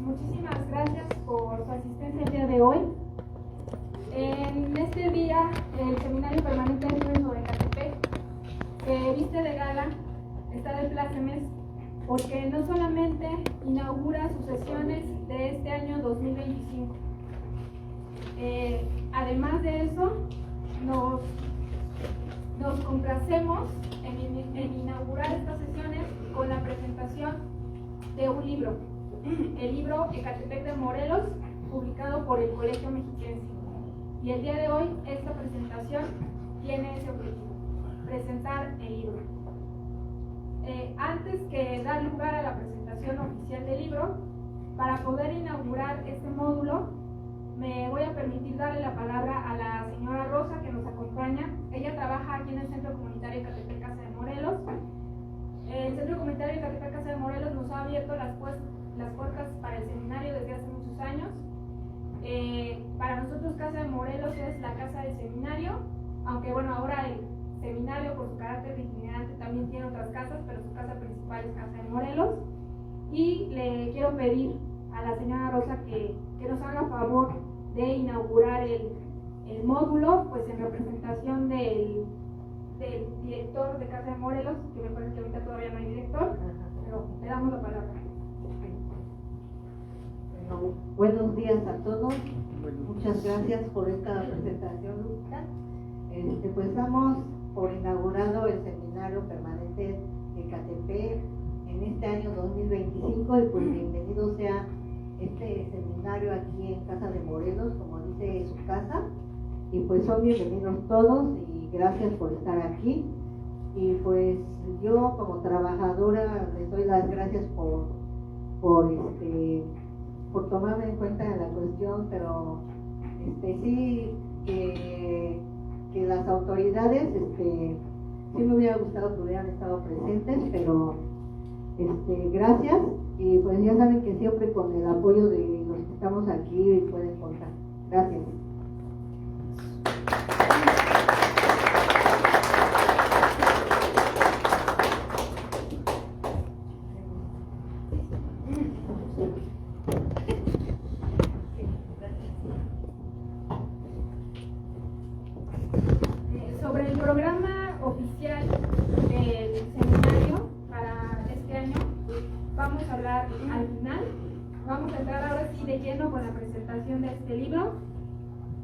muchísimas gracias por su asistencia el día de hoy. En este día, el Seminario Permanente de Libros sobre Ecatepec, que viste de gala, está de plácemes, porque no solamente inaugura sus sesiones de este año 2025, además de eso, nos complacemos en inaugurar estas sesiones con la presentación de un libro, el libro Ecatepec de Morelos, publicado por el Colegio Mexiquense. Y el día de hoy esta presentación tiene ese objetivo, presentar el libro. Antes que dar lugar a la presentación oficial del libro, para poder inaugurar este módulo, me voy a permitir darle la palabra a la señora Rosa, que nos acompaña. Ella trabaja aquí en el Centro Comunitario Ecatepec Casa de Morelos. El Centro Comunitario Ecatepec Casa de Morelos nos ha abierto las puertas para el seminario desde hace muchos años. Para nosotros Casa de Morelos es la casa del seminario, aunque bueno, ahora el seminario por su carácter itinerante también tiene otras casas, pero su casa principal es Casa de Morelos. Y le quiero pedir a la señora Rosa que nos haga favor de inaugurar el módulo, pues en representación del director de Casa de Morelos, que me parece que ahorita todavía no hay director, pero le damos la palabra. Bueno, buenos días a todos, muchas gracias por esta presentación, Lupita. Pues damos por inaugurado el Seminario Permanente de Ecatepec en este año 2025 y pues bienvenido sea este seminario aquí en Casa de Morelos, como dice su casa, y pues son bienvenidos todos y gracias por estar aquí. Y pues yo como trabajadora les doy las gracias por tomarme en cuenta en la cuestión, pero sí que las autoridades sí me hubiera gustado que hubieran estado presentes, pero gracias, y pues ya saben que siempre con el apoyo de los que estamos aquí pueden contar. Gracias. Sobre el programa oficial del seminario para este año, vamos a hablar al final. Vamos a entrar ahora sí de lleno con la presentación de este libro.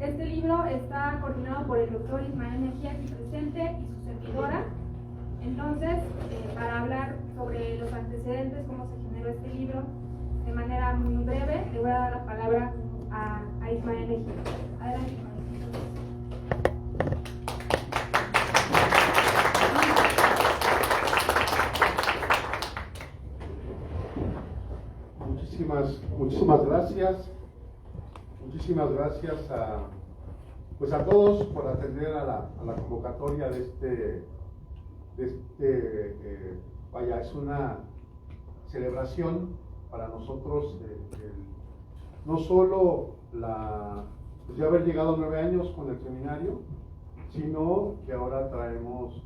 Este libro está coordinado por el doctor Ismael Mejía, aquí presente, y su servidora. Entonces, para hablar sobre los antecedentes, cómo se generó este libro, de manera muy breve, le voy a dar la palabra a Ismael Mejía. Adelante, Ismael. Muchísimas gracias. Muchísimas gracias a todos por atender a la convocatoria de vaya, es una celebración para nosotros, no solo pues ya haber llegado 9 años con el seminario, sino que ahora traemos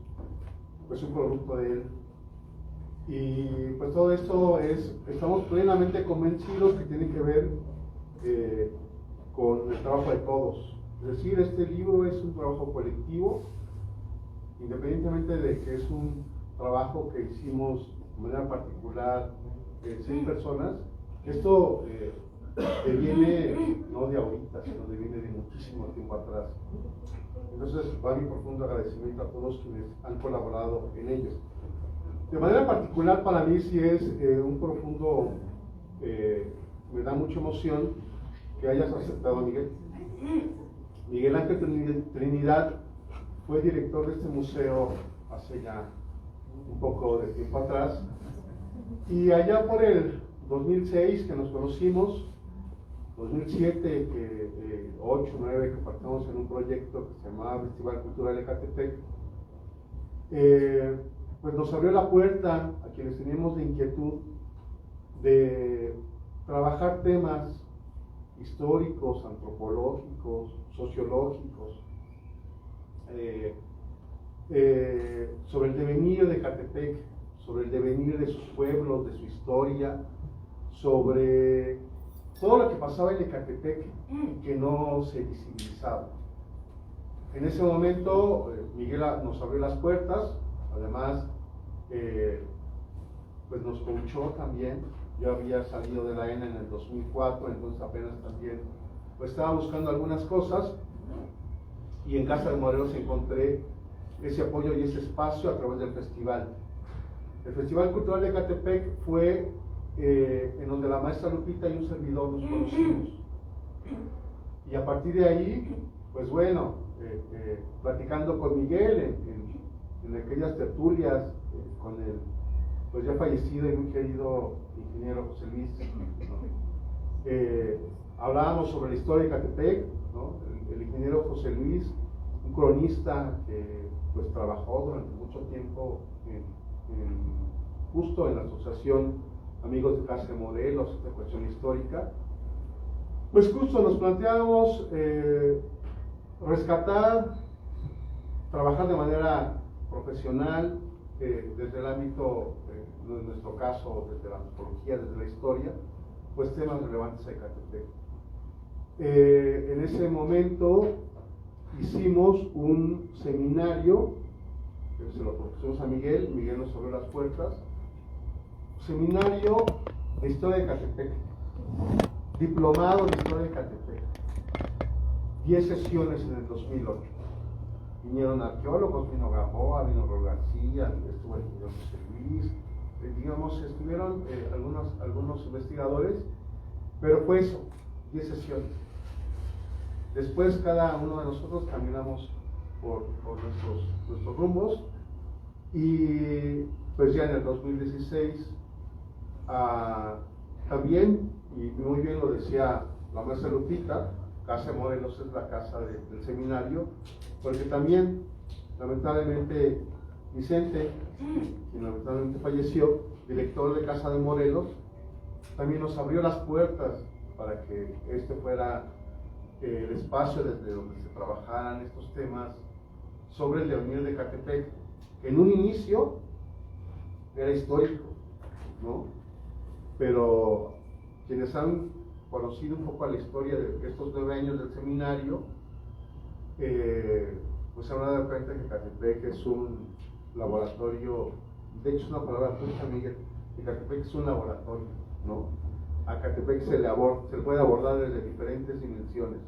pues un producto de él. Y pues todo esto estamos plenamente convencidos que tiene que ver con el trabajo de todos. Es decir, este libro es un trabajo colectivo, independientemente de que es un trabajo que hicimos de manera particular 6 personas. Esto deviene no de ahorita, sino deviene de muchísimo tiempo atrás. Entonces va mi profundo agradecimiento a todos quienes han colaborado en ello. De manera particular para mí sí es un profundo, me da mucha emoción que hayas aceptado, Miguel. Miguel Ángel Trinidad fue director de este museo hace ya un poco de tiempo atrás, y allá por el 2006 que nos conocimos, 2007, 8, 9, que partimos en un proyecto que se llamaba Festival Cultural Ecatepec, pues nos abrió la puerta a quienes teníamos la inquietud de trabajar temas históricos, antropológicos, sociológicos, sobre el devenir de Ecatepec, sobre el devenir de sus pueblos, de su historia, sobre todo lo que pasaba en Ecatepec que no se visibilizaba. En ese momento Miguel nos abrió las puertas, además pues nos coachó también. Yo había salido de la ENA en el 2004, entonces apenas también pues estaba buscando algunas cosas, y en Casa de Morelos encontré ese apoyo y ese espacio a través del festival. El Festival Cultural de Ecatepec fue en donde la maestra Lupita y un servidor nos conocimos. Y a partir de ahí, pues bueno, platicando con Miguel en aquellas tertulias con el pues ya fallecido y muy querido ingeniero José Luis, ¿no? Hablábamos sobre la historia de Ecatepec, ¿no? El ingeniero José Luis, un cronista que pues trabajó durante mucho tiempo justo en la asociación Amigos de Casa de Morelos de Cuestión Histórica, pues justo nos planteamos rescatar, trabajar de manera profesional desde el ámbito, en nuestro caso, desde la antropología, desde la historia, pues temas relevantes a Ecatepec. En ese momento hicimos un seminario, se lo propusimos a Miguel, Miguel nos abrió las puertas, seminario de historia de Ecatepec, diplomado de historia de Ecatepec, 10 sesiones en el 2008. Vinieron arqueólogos, vino Gamboa, vino Raúl García, estuvo el ingeniero José Luis, digamos, estuvieron algunos investigadores, pero fue eso, 10 sesiones. Después cada uno de nosotros caminamos por nuestros rumbos, y pues ya en el 2016 también, y muy bien lo decía la maestra Lupita, Casa de Morelos es la casa del seminario, porque también lamentablemente Vicente, quien lamentablemente falleció, director de Casa de Morelos, también nos abrió las puertas para que este fuera el espacio desde donde se trabajaran estos temas sobre el Leonil de Ecatepec, que en un inicio era histórico, ¿no? Pero quienes han conocido un poco la historia de estos 9 años del seminario, pues se van a dar cuenta que Ecatepec es un laboratorio, de hecho es una palabra tuya, Miguel, Ecatepec es un laboratorio, ¿no? A Ecatepec se le puede abordar desde diferentes dimensiones.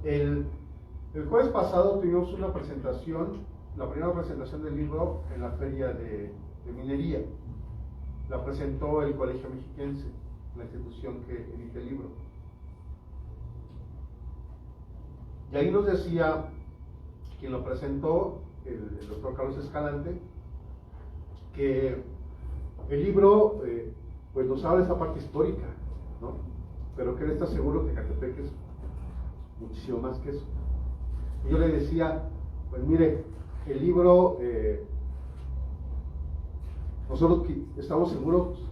El jueves pasado tuvimos una presentación, la primera presentación del libro en la feria de minería. La presentó el Colegio Mexiquense, la institución que edita el libro. Y ahí nos decía quien lo presentó, el doctor Carlos Escalante, que el libro pues nos habla de esa parte histórica, ¿no? Pero que él está seguro que Ecatepec es muchísimo más que eso. Y yo le decía, pues mire, el libro, nosotros estamos seguros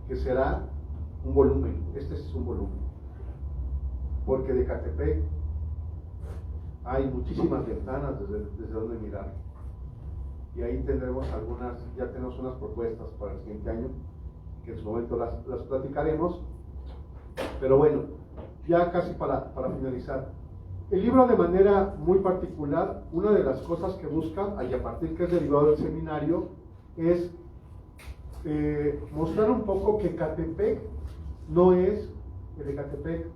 que será un volumen, este es un volumen, porque de Ecatepec hay muchísimas ventanas desde donde mirar, y ahí tendremos ya tenemos unas propuestas para el siguiente año, que en su momento las platicaremos, pero bueno, ya casi para finalizar. El libro, de manera muy particular, una de las cosas que busca, y a partir que es derivado del seminario, es mostrar un poco que Ecatepec no es el Ecatepec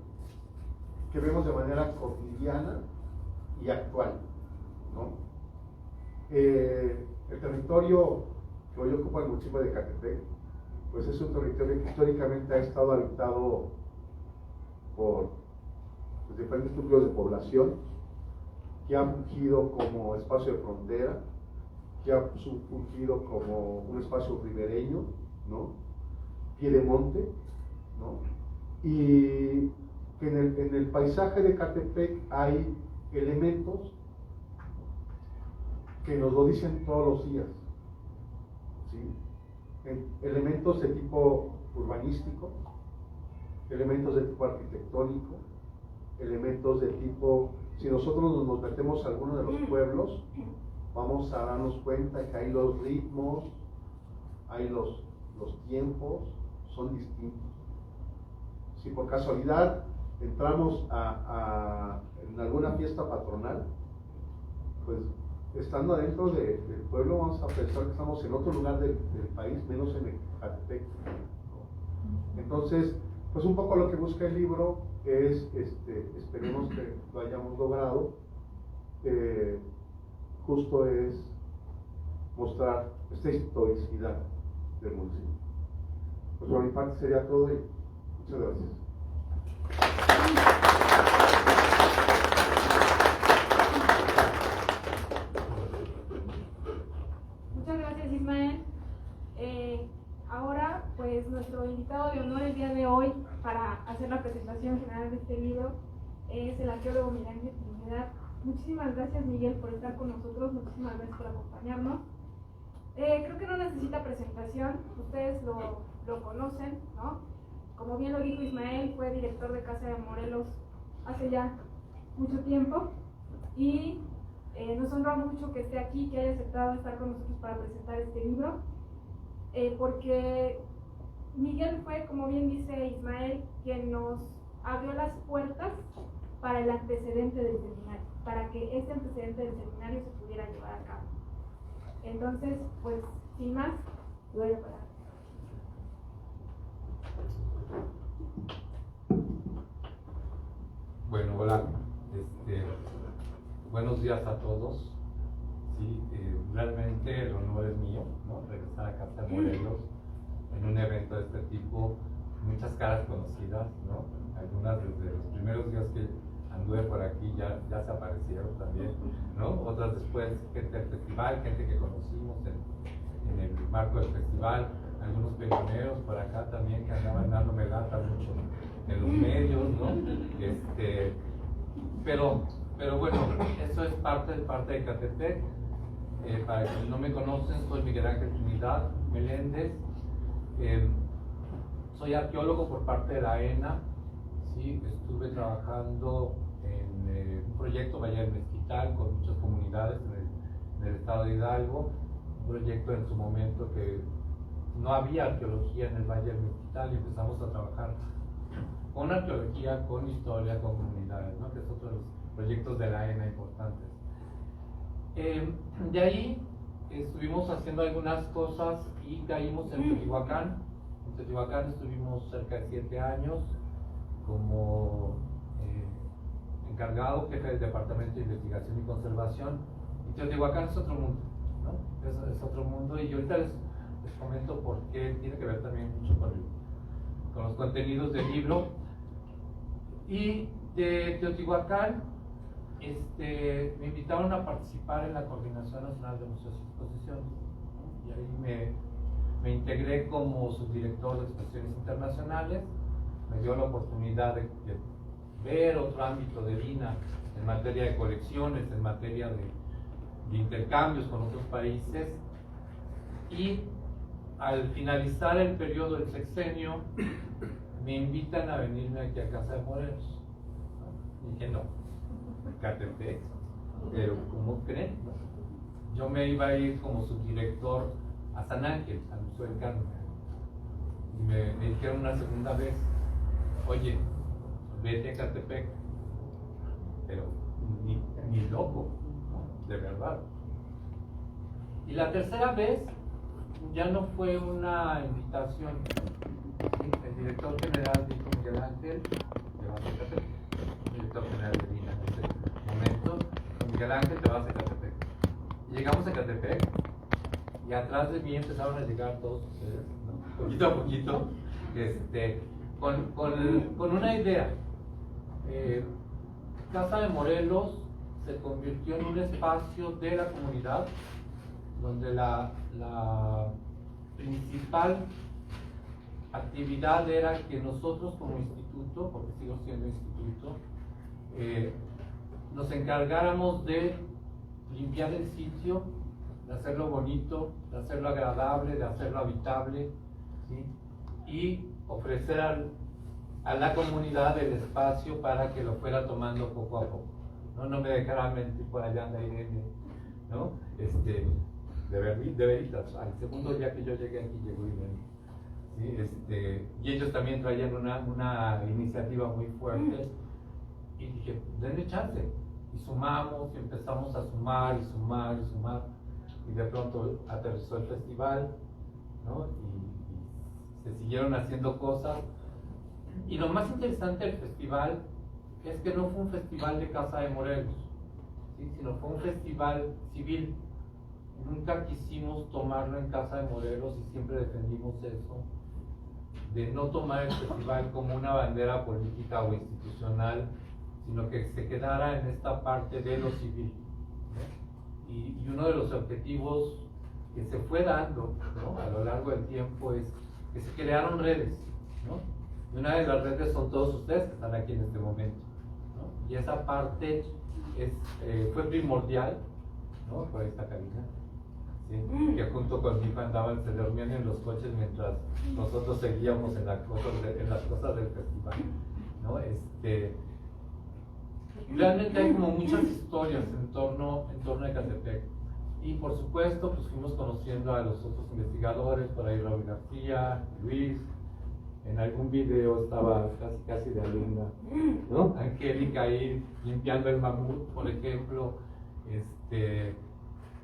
que vemos de manera cotidiana y actual, ¿no? El territorio que hoy ocupa el municipio de Ecatepec, pues es un territorio que históricamente ha estado habitado por diferentes núcleos de población, que ha fungido como espacio de frontera, que ha fungido como un espacio ribereño, ¿no? Piedemonte, ¿no? Y que en el paisaje de Ecatepec hay elementos que nos lo dicen todos los días, ¿sí? Elementos de tipo urbanístico, elementos de tipo arquitectónico, elementos de tipo, si nosotros nos metemos a alguno de los pueblos, vamos a darnos cuenta que hay los ritmos, hay los tiempos, son distintos. si por casualidad entramos en alguna fiesta patronal, pues estando adentro del pueblo vamos a pensar que estamos en otro lugar del país, menos en Ecatepec. Entonces, pues un poco lo que busca el libro es, esperemos que lo hayamos logrado, justo es mostrar esta historicidad del municipio. Pues por mi parte sería todo y muchas gracias. Muchas gracias, Ismael. Ahora, pues nuestro invitado de honor el día de hoy para hacer la presentación general de este libro es el arqueólogo Miguel Ángel Trinidad. Muchísimas gracias, Miguel, por estar con nosotros, muchísimas gracias por acompañarnos. Creo que no necesita presentación, ustedes lo conocen, ¿no? Como bien lo dijo Ismael, fue director de Casa de Morelos hace ya mucho tiempo y nos honra mucho que esté aquí, que haya aceptado estar con nosotros para presentar este libro, porque Miguel fue, como bien dice Ismael, quien nos abrió las puertas para el antecedente del seminario, para que este antecedente del seminario se pudiera llevar a cabo. Entonces, pues, sin más, le doy la palabra. Bueno, hola, buenos días a todos. Sí, realmente el honor es mío, ¿no? Regresar a Casa de Morelos en un evento de este tipo, muchas caras conocidas, ¿no? Algunas desde los primeros días que anduve por aquí ya se aparecieron también, ¿no? Otras después, gente del festival, gente que conocimos en el marco del festival, algunos pioneros por acá también que andaban dándome lata mucho en los medios, ¿no? Pero bueno, eso es parte de Ecatepec. Para quienes no me conocen, soy Miguel Ángel Trinidad Meléndez. Soy arqueólogo por parte de la ENA. Sí, estuve trabajando en un proyecto Valle del Mezquital con muchas comunidades en el estado de Hidalgo. Un proyecto en su momento que no había arqueología en el Valle del Mezquital y empezamos a trabajar con arqueología, con historia, con comunidades, ¿no? Que es otro de los proyectos de la ENA importantes. De ahí estuvimos haciendo algunas cosas y caímos en Teotihuacán. En Teotihuacán estuvimos cerca de 7 años como encargado, jefe del Departamento de Investigación y Conservación. Y Teotihuacán es otro mundo, ¿no? Es otro mundo, y ahorita les comento por qué tiene que ver también mucho con los contenidos del libro. Y de Teotihuacán me invitaron a participar en la Coordinación Nacional de Museos y Exposiciones, ¿no? Y ahí me integré como subdirector de exposiciones internacionales. Me dio la oportunidad de ver otro ámbito de DINA en materia de colecciones, en materia de intercambios con otros países, y al finalizar el periodo del sexenio me invitan a venirme aquí a Casa de Morelos, ¿no? Y dije no, Ecatepec, pero ¿cómo creen? Yo me iba a ir como subdirector a San Ángel, al Museo del Carmen, y me dijeron una segunda vez, oye, vete a Ecatepec, pero ni loco, ¿no? De verdad. Y la tercera vez ya no fue una invitación. El director general dijo, Miguel Ángel, te vas a Ecatepec. El director general de DINA en ese momento, Miguel Ángel, te vas a Ecatepec. Llegamos a Ecatepec y atrás de mí empezaron a llegar todos ustedes, ¿no? Poquito a poquito, con una idea. Casa de Morelos se convirtió en un espacio de la comunidad donde la principal actividad era que nosotros como instituto, porque sigo siendo instituto, nos encargáramos de limpiar el sitio, de hacerlo bonito, de hacerlo agradable, de hacerlo habitable, ¿sí? Y ofrecer a la comunidad el espacio para que lo fuera tomando poco a poco. No me dejaran mentir por allá anda Irene, ¿no? De veritas. Al segundo día que yo llegué aquí llegó Irene. ¿sí? Y ellos también traían una iniciativa muy fuerte, y dije, denle chance, y sumamos, y empezamos a sumar, y sumar, y sumar, y de pronto aterrizó el festival, ¿no? Y se siguieron haciendo cosas, y lo más interesante del festival es que no fue un festival de Casa de Morelos, ¿sí? Sino fue un festival civil. Nunca quisimos tomarlo en Casa de Morelos y siempre defendimos eso, de no tomar el festival como una bandera política o institucional, sino que se quedara en esta parte de lo civil, ¿no? Y uno de los objetivos que se fue dando, ¿no?, a lo largo del tiempo es que se crearon redes, ¿no? Y una de las redes son todos ustedes que están aquí en este momento, ¿no? Y esa parte fue primordial, ¿no? Por esta cabina, ¿sí? Que junto con mi hijo andaban, se dormían en los coches mientras nosotros seguíamos en las cosas del festival, ¿no? Realmente hay como muchas historias en torno a Ecatepec, y por supuesto pues fuimos conociendo a los otros investigadores, por ahí Raúl García, Luis, en algún video estaba casi de alumna, ¿no? Angélica ahí limpiando el mamut, por ejemplo,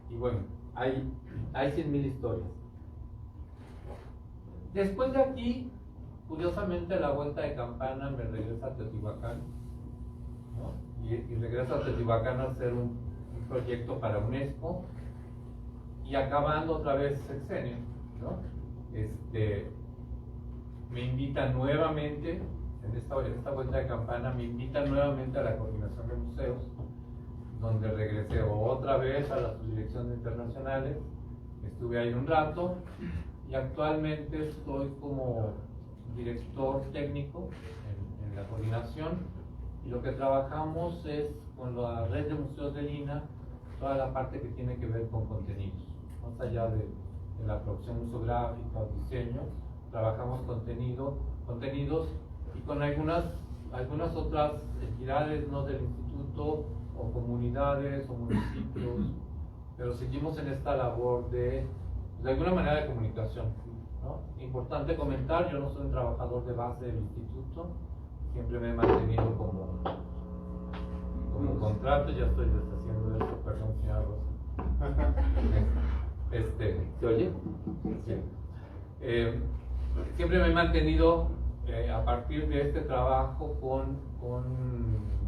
y bueno, hay 100,000 historias. Después de aquí, curiosamente, la vuelta de campana me regresa a Teotihuacán, ¿no? Y regreso a Teotihuacán a hacer un proyecto para UNESCO, y acabando otra vez sexenio, ¿no? Me invitan nuevamente, en esta vuelta de campana, me invitan nuevamente a la coordinación de museos, donde regresé otra vez a las subdirecciones internacionales, estuve ahí un rato, y actualmente estoy como director técnico en la coordinación, y lo que trabajamos es con la red de museos de Lina, toda la parte que tiene que ver con contenidos, más allá de la producción museográfica o diseño, trabajamos contenidos, y con algunas otras entidades, ¿no?, del instituto, o comunidades o municipios, pero seguimos en esta labor de alguna manera de comunicación, ¿no? Importante comentar, yo no soy un trabajador de base del instituto, siempre me he mantenido como contrato. Ya estoy deshaciendo esto, perdón, señora Rosa. ¿Se oye? Sí. Siempre me he mantenido a partir de este trabajo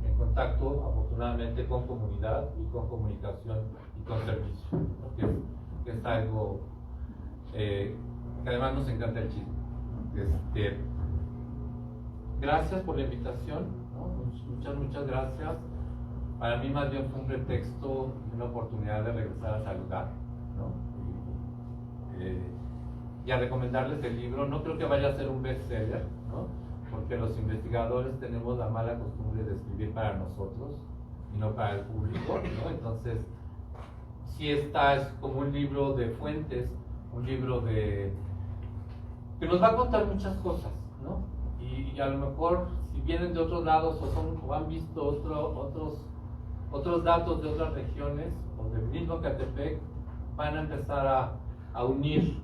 en contacto, afortunadamente, con comunidad y con comunicación y con servicio, ¿no? que es algo que además nos encanta el chisme. Gracias por la invitación, ¿no? Muchas gracias. Para mí más bien fue un pretexto y una oportunidad de regresar a saludar, ¿no? Y a recomendarles el libro. No creo que vaya a ser un bestseller, ¿no? Porque los investigadores tenemos la mala costumbre de escribir para nosotros y no para el público, ¿no? Entonces, sí es como un libro de fuentes, un libro que nos va a contar muchas cosas, ¿no? Y a lo mejor, si vienen de otros lados o han visto otros datos de otras regiones o del mismo Ecatepec, van a empezar a unir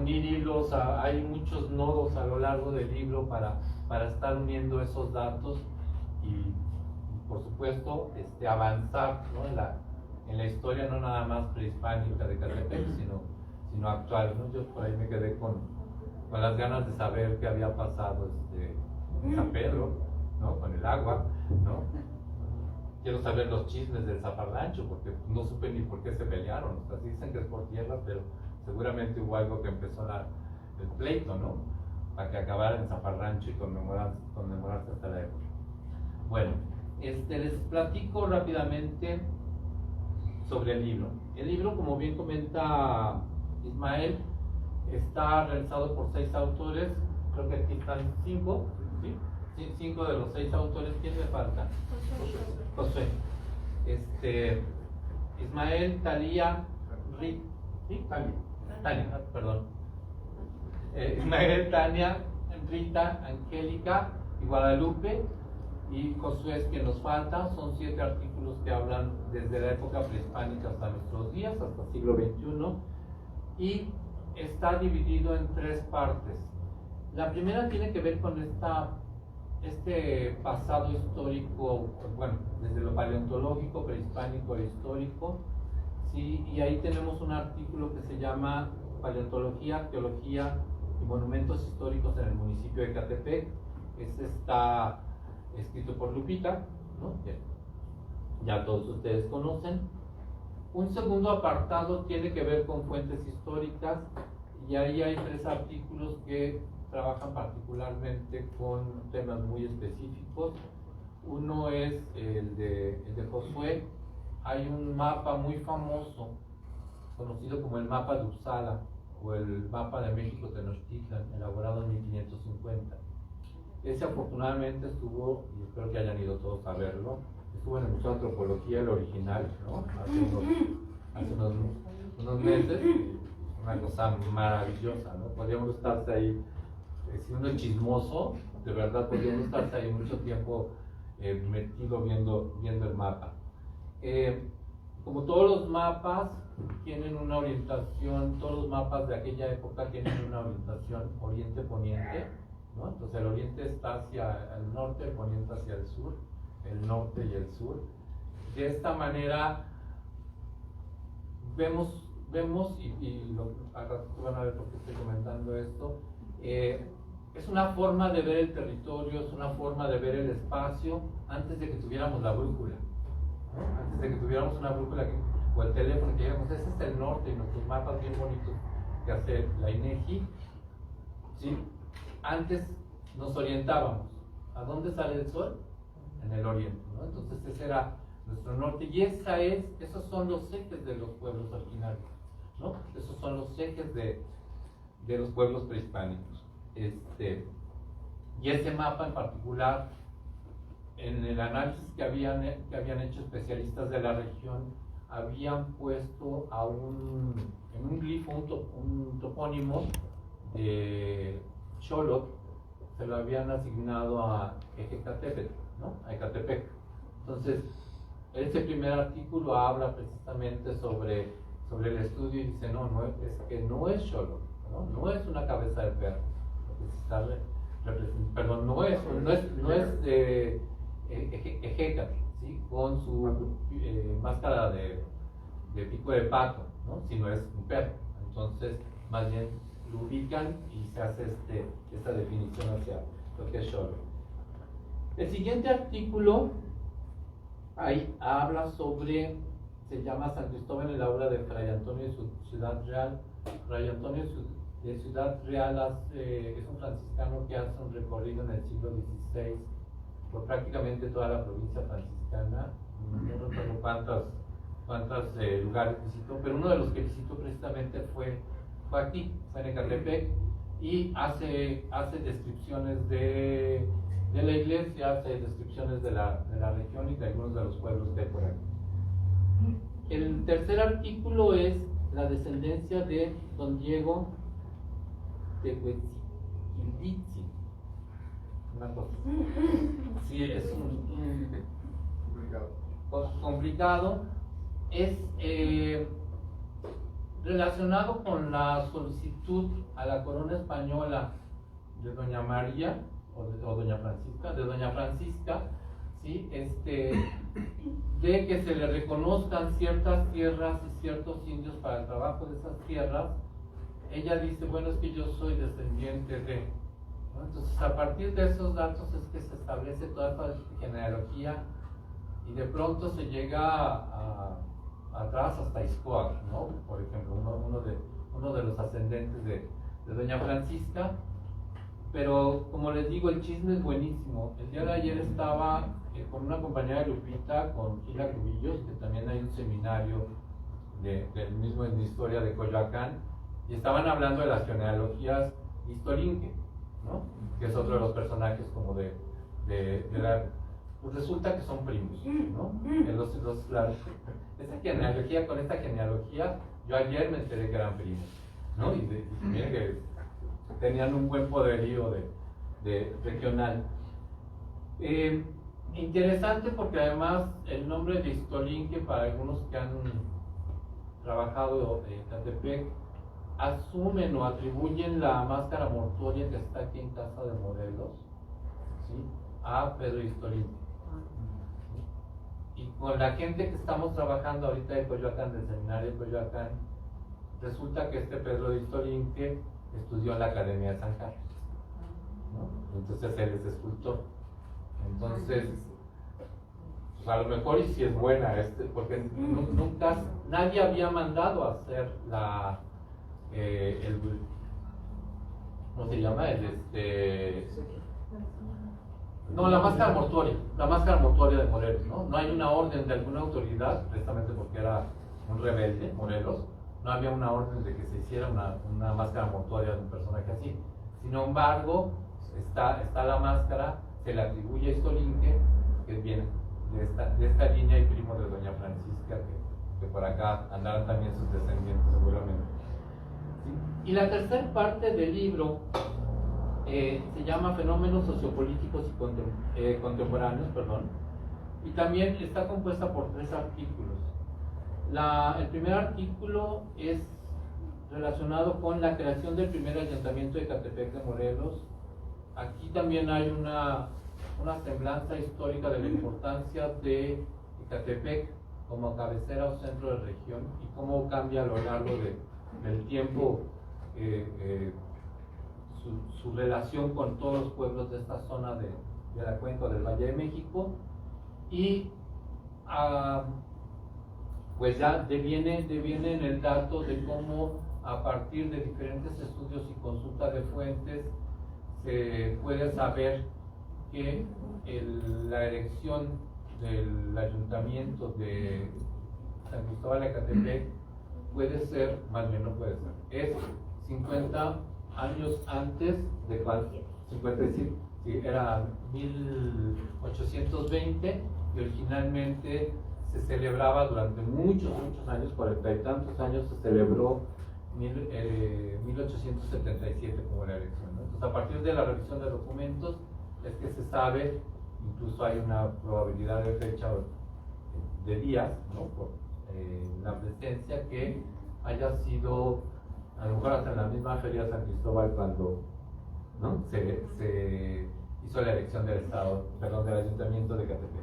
hilos. Hay muchos nodos a lo largo del libro para estar uniendo esos datos y por supuesto avanzar, ¿no?, en la historia, no nada más prehispánica de Ecatepec, sino actual, ¿no? Yo por ahí me quedé con las ganas de saber qué había pasado en San Pedro, ¿no?, con el agua, ¿no? Quiero saber los chismes del Zafarrancho, porque no supe ni por qué se pelearon. O sea, dicen que es por tierra, pero seguramente hubo algo que empezó el pleito, ¿no?, para que acabara en Zafarrancho y conmemorarse hasta la época. Bueno, les platico rápidamente sobre el libro. El libro, como bien comenta Ismael, está realizado por 6 autores. Creo que aquí están 5, ¿sí? 5 de los 6 autores. ¿Quién me falta? José. Ismael, Talía, Tania, perdón. Ismael, Tania, Rita, Angélica y Guadalupe, y Josué es quien nos falta. Son 7 artículos que hablan desde la época prehispánica hasta nuestros días, hasta el siglo XXI, y está dividido en tres partes. La primera tiene que ver con este pasado histórico, bueno, desde lo paleontológico, prehispánico e histórico, ¿sí? Y ahí tenemos un artículo que se llama Paleontología, Arqueología y Monumentos Históricos en el municipio de Ecatepec. Este está escrito por Lupita, ¿no? Ya todos ustedes conocen. Un segundo apartado tiene que ver con fuentes históricas, y ahí hay tres artículos que trabajan particularmente con temas muy específicos. Uno es el de Josué. Hay un mapa muy famoso, conocido como el mapa de Uppsala, o el mapa de México Tenochtitlan, elaborado en 1550. Ese afortunadamente estuvo, y espero que hayan ido todos a verlo, estuvo en el Museo de Antropología, el original, ¿no? Hace unos meses. Una cosa maravillosa, ¿no? Podríamos estarse ahí, si uno es chismoso, de verdad podríamos estarse ahí mucho tiempo metido viendo el mapa. Como todos los mapas tienen una orientación, todos los mapas de aquella época tienen una orientación oriente-poniente, ¿no? Entonces el oriente está hacia el norte, el poniente hacia el sur, el norte y el sur. De esta manera vemos y al rato van a ver por qué estoy comentando esto, es una forma de ver el territorio, es una forma de ver el espacio antes de que tuviéramos la brújula, ¿no? Antes de que tuviéramos una brújula o el teléfono que digamos, ese es el norte, y nuestros mapas bien bonitos que hace la INEGI, ¿sí? Antes nos orientábamos, ¿a dónde sale el sol? En el oriente, ¿no? Entonces ese era nuestro norte, y esos son los ejes de los pueblos originarios, ¿no? Esos son los ejes de los pueblos prehispánicos. Y ese mapa en particular, en el análisis que habían hecho especialistas de la región, habían puesto en un glifo, un topónimo de Xolotl, se lo habían asignado a Ecatepec, ¿no? A Ecatepec. Entonces, ese primer artículo habla precisamente sobre el estudio y dice, es que no es Xolotl, no es una cabeza de perro, perdón, no es Ejecatl, ¿sí? Con su máscara de pico de pato, ¿no? Sino es un perro. Entonces, más bien lo ubican y se hace esta definición hacia lo que es Xolotl. El siguiente artículo ahí habla sobre, se llama San Cristóbal en la obra de Fray Antonio de Ciudad Real. Fray Antonio de Ciudad Real es un franciscano que hace un recorrido en el siglo XVI por prácticamente toda la provincia franciscana. No recuerdo cuántos lugares visitó, pero uno de los que visitó precisamente fue aquí, fue en Ecatepec, y hace descripciones de la iglesia, hace descripciones de la región y de algunos de los pueblos que hay por aquí. El tercer artículo es la descendencia de don Diego de Huetzilitzi. Una cosa. Sí, es complicado. Es relacionado con la solicitud a la corona española de doña María o doña Francisca, ¿sí? De que se le reconozcan ciertas tierras y ciertos indios para el trabajo de esas tierras. Ella dice, bueno, es que yo soy descendiente de, ¿no? Entonces, a partir de esos datos es que se establece toda esta genealogía, y de pronto se llega atrás hasta Ixcoatl, ¿no? Por ejemplo, uno de los ascendentes de doña Francisca. Pero como les digo, el chisme es buenísimo. El día de ayer estaba con una compañera de Lupita, con Gila Cubillos, que también hay un seminario del mismo en historia de Coyoacán, y estaban hablando de las genealogías de Istolinque, ¿no? Que es otro de los personajes como de la... Pues resulta que son primos, ¿no? Esa genealogía, con esta genealogía, yo ayer me enteré que eran primos, ¿no? Y miren que tenían un buen poderío de regional. Interesante porque además el nombre de Istolinque, para algunos que han trabajado en Ecatepec, asumen o atribuyen la máscara mortuoria que está aquí en Casa de Morelos, ¿sí?, a Pedro Istorín. Y con la gente que estamos trabajando ahorita de Coyoacán, del seminario de Coyoacán, resulta que este Pedro de Istorinque estudió en la Academia de San Carlos, ¿no? Entonces él es escultor. Entonces, pues a lo mejor y si es buena, porque nunca, nadie había mandado a hacer ¿cómo se llama? No, la máscara mortuoria de Morelos, ¿no? No hay una orden de alguna autoridad, precisamente porque era un rebelde, Morelos, no había una orden de que se hiciera una máscara mortuoria de un personaje así. Sin embargo, está la máscara, se le atribuye a Istorinque, que viene de esta línea y primo de doña Francisca, que por acá andarán también sus descendientes seguramente. ¿Sí? Y la tercera parte del libro se llama Fenómenos Sociopolíticos y Contemporáneos, y también está compuesta por 3 artículos. El primer artículo es relacionado con la creación del primer ayuntamiento de Ecatepec de Morelos. Aquí también hay una semblanza histórica de la importancia de Ecatepec como cabecera o centro de región y cómo cambia a lo largo del tiempo su relación con todos los pueblos de esta zona de la cuenca del Valle de México. Y pues ya deviene en el dato de cómo a partir de diferentes estudios y consulta de fuentes se puede saber que la erección del ayuntamiento de San Cristóbal de Ecatepec puede ser, más bien no puede ser, es 50 años antes de cuál, 55, sí, era 1820 y originalmente se celebraba durante muchos años, 40 y tantos años, se celebró 1877 como la elección, ¿no? Entonces, a partir de la revisión de documentos es que se sabe, incluso hay una probabilidad de fecha de días, ¿no?, por la presencia, que haya sido a lo mejor hasta en la misma feria de San Cristóbal cuando, ¿no?, se hizo la elección del del ayuntamiento de Ecatepec.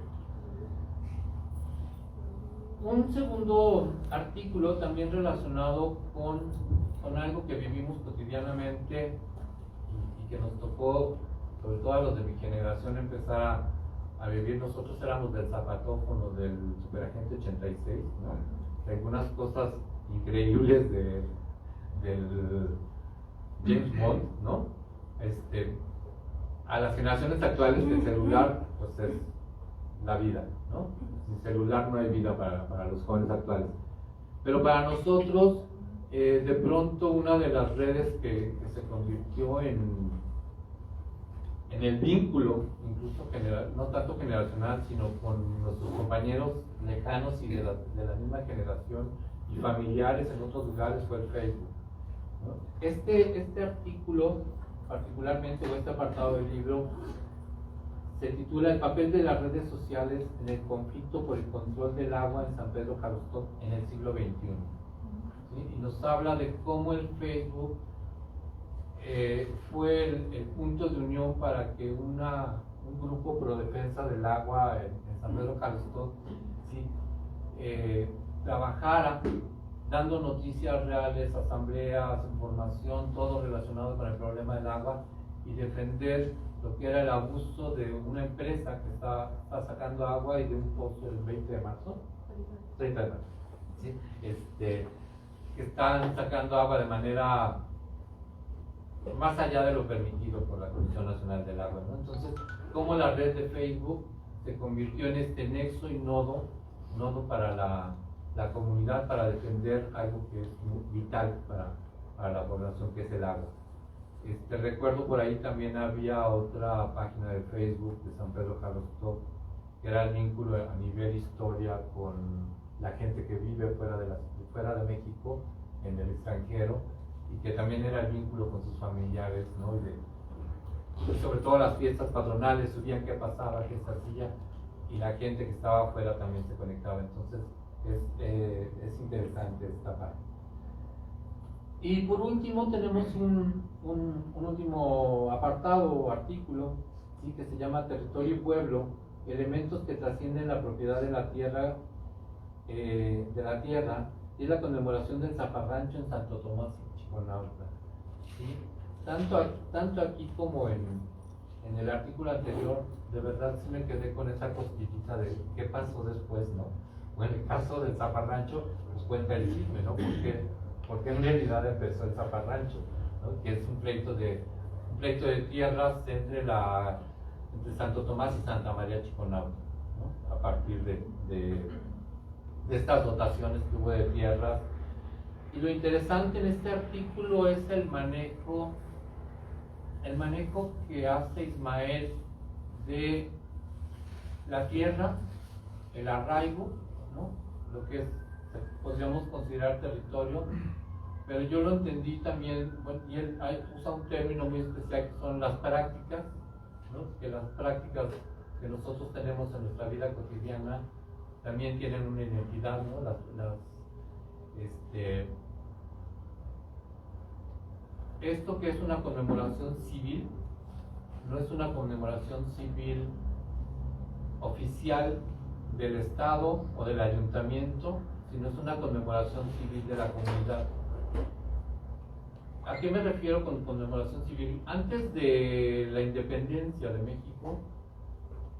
Un segundo artículo también relacionado con algo que vivimos cotidianamente y que nos tocó, sobre todo a los de mi generación, empezar a vivir. Nosotros éramos del zapatófono del Superagente 86, ¿no? Algunas cosas increíbles del James Bond, ¿no? A las generaciones actuales el celular pues es la vida, ¿no? Sin celular no hay vida para los jóvenes actuales. Pero para nosotros, de pronto, una de las redes que se convirtió en el vínculo, incluso no tanto generacional, sino con nuestros compañeros lejanos y de la misma generación y familiares en otros lugares, fue el Facebook, ¿no? Este artículo, particularmente, o este apartado del libro, se titula El papel de las redes sociales en el conflicto por el control del agua en San Pedro Jalostó en el siglo XXI. ¿Sí? Y nos habla de cómo el Facebook fue el punto de unión para que un grupo pro defensa del agua en San Pedro Jalostó, ¿sí?, trabajara dando noticias reales, asambleas, información, todo relacionado con el problema del agua, y defender lo que era el abuso de una empresa que está sacando agua y de un pozo el 20 de marzo, 30 de marzo, ¿sí?, que están sacando agua de manera más allá de lo permitido por la Comisión Nacional del Agua, ¿no? Entonces, cómo la red de Facebook se convirtió en este nexo y nodo para la comunidad, para defender algo que es muy vital para la población, que es el agua. Recuerdo por ahí también había otra página de Facebook de San Pedro Jalostó, que era el vínculo a nivel historia con la gente que vive fuera de México, en el extranjero, y que también era el vínculo con sus familiares, ¿no? Y sobre todo las fiestas patronales, subían qué pasaba, qué se hacía, y la gente que estaba afuera también se conectaba. Entonces es interesante esta parte. Y por último tenemos un último apartado o artículo, ¿sí?, que se llama Territorio y Pueblo, elementos que trascienden la propiedad de la tierra, y es la conmemoración del zafarrancho en Santo Tomás, Chiconautla. ¿Sí? Tanto aquí como en el artículo anterior, de verdad sí me quedé con esa cosquillita de qué pasó después, ¿no? Bueno, el caso del zafarrancho, pues cuenta el chisme, ¿no? Porque en realidad empezó el zafarrancho, ¿no?, que es un pleito de tierras entre Santo Tomás y Santa María Chiconautla, ¿no?, a partir de estas dotaciones que hubo de tierras. Y lo interesante en este artículo es el manejo que hace Ismael de la tierra, el arraigo, ¿no?, lo que podríamos considerar territorio, pero yo lo entendí también, bueno, y él usa un término muy especial que son las prácticas, ¿no?, que las prácticas que nosotros tenemos en nuestra vida cotidiana también tienen una identidad, ¿no? Esto que es una conmemoración civil, no es una conmemoración civil oficial del Estado o del Ayuntamiento, sino es una conmemoración civil de la comunidad. ¿A qué me refiero con conmemoración civil? Antes de la independencia de México,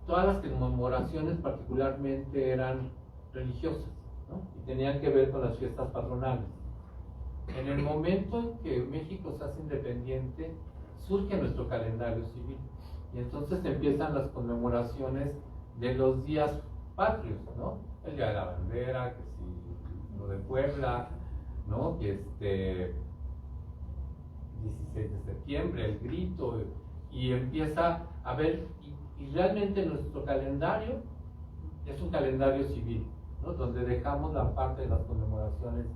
todas las conmemoraciones particularmente eran religiosas, ¿no?, y tenían que ver con las fiestas patronales. En el momento en que México se hace independiente, surge nuestro calendario civil, y entonces empiezan las conmemoraciones de los días patrios, ¿no? El Día de la Bandera, que si lo de Puebla, ¿no?, que 16 de septiembre, el grito, y empieza a ver, y realmente nuestro calendario es un calendario civil, ¿no?, donde dejamos la parte de las conmemoraciones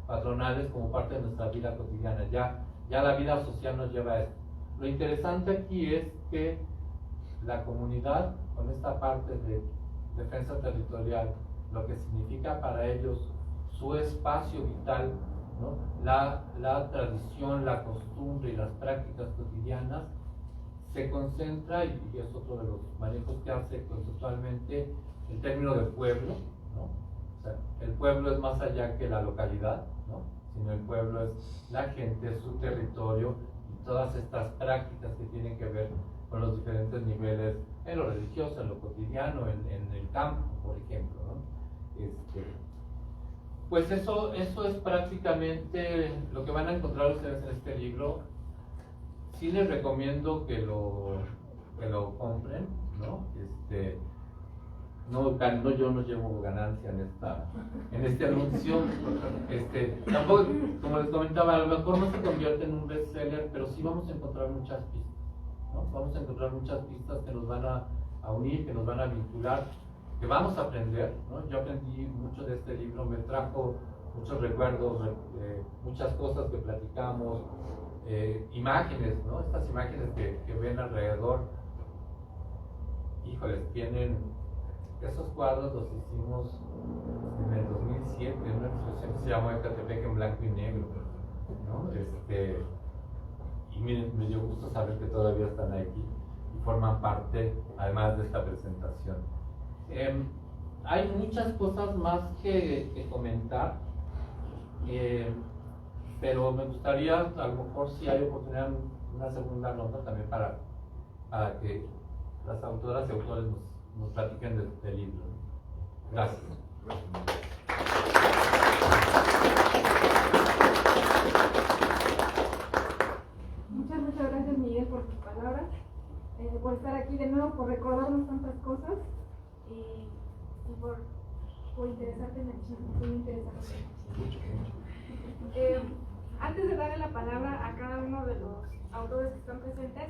patronales como parte de nuestra vida cotidiana. Ya la vida social nos lleva a esto. Lo interesante aquí es que la comunidad, con esta parte de defensa territorial, lo que significa para ellos su espacio vital, ¿no?, la tradición, la costumbre y las prácticas cotidianas, se concentra, y es otro de los manejos que hace conceptualmente, el término de pueblo, ¿no? O sea, el pueblo es más allá que la localidad, ¿no?, sino el pueblo es la gente, su territorio y todas estas prácticas que tienen que ver con los diferentes niveles, en lo religioso, en lo cotidiano, en el campo, por ejemplo, ¿no? Pues eso es prácticamente lo que van a encontrar ustedes en este libro. Sí les recomiendo que lo compren, ¿no? Yo no llevo ganancia en este anuncio. Tampoco, como les comentaba, a lo mejor no se convierte en un bestseller, pero sí vamos a encontrar muchas pistas, ¿no? Vamos a encontrar muchas pistas que nos van a unir, que nos van a vincular, que vamos a aprender, ¿no? Yo aprendí mucho de este libro, me trajo muchos recuerdos, muchas cosas que platicamos, imágenes, ¿no? Estas imágenes que ven alrededor, híjoles, tienen... Esos cuadros los hicimos en el 2007, en una exposición que se llamó Ecatepec en blanco y negro, ¿no? Y me dio gusto saber que todavía están aquí y forman parte, además de esta presentación. Hay muchas cosas más que comentar, pero me gustaría, a lo mejor si hay oportunidad, una segunda ronda también para que las autoras y autores nos platiquen del libro. Gracias. Muchas gracias, Miguel, por tus palabras, por estar aquí de nuevo, por recordarnos tantas cosas y por interesarte en el chisme. Muy interesante. Antes de darle la palabra a cada uno de los autores que están presentes,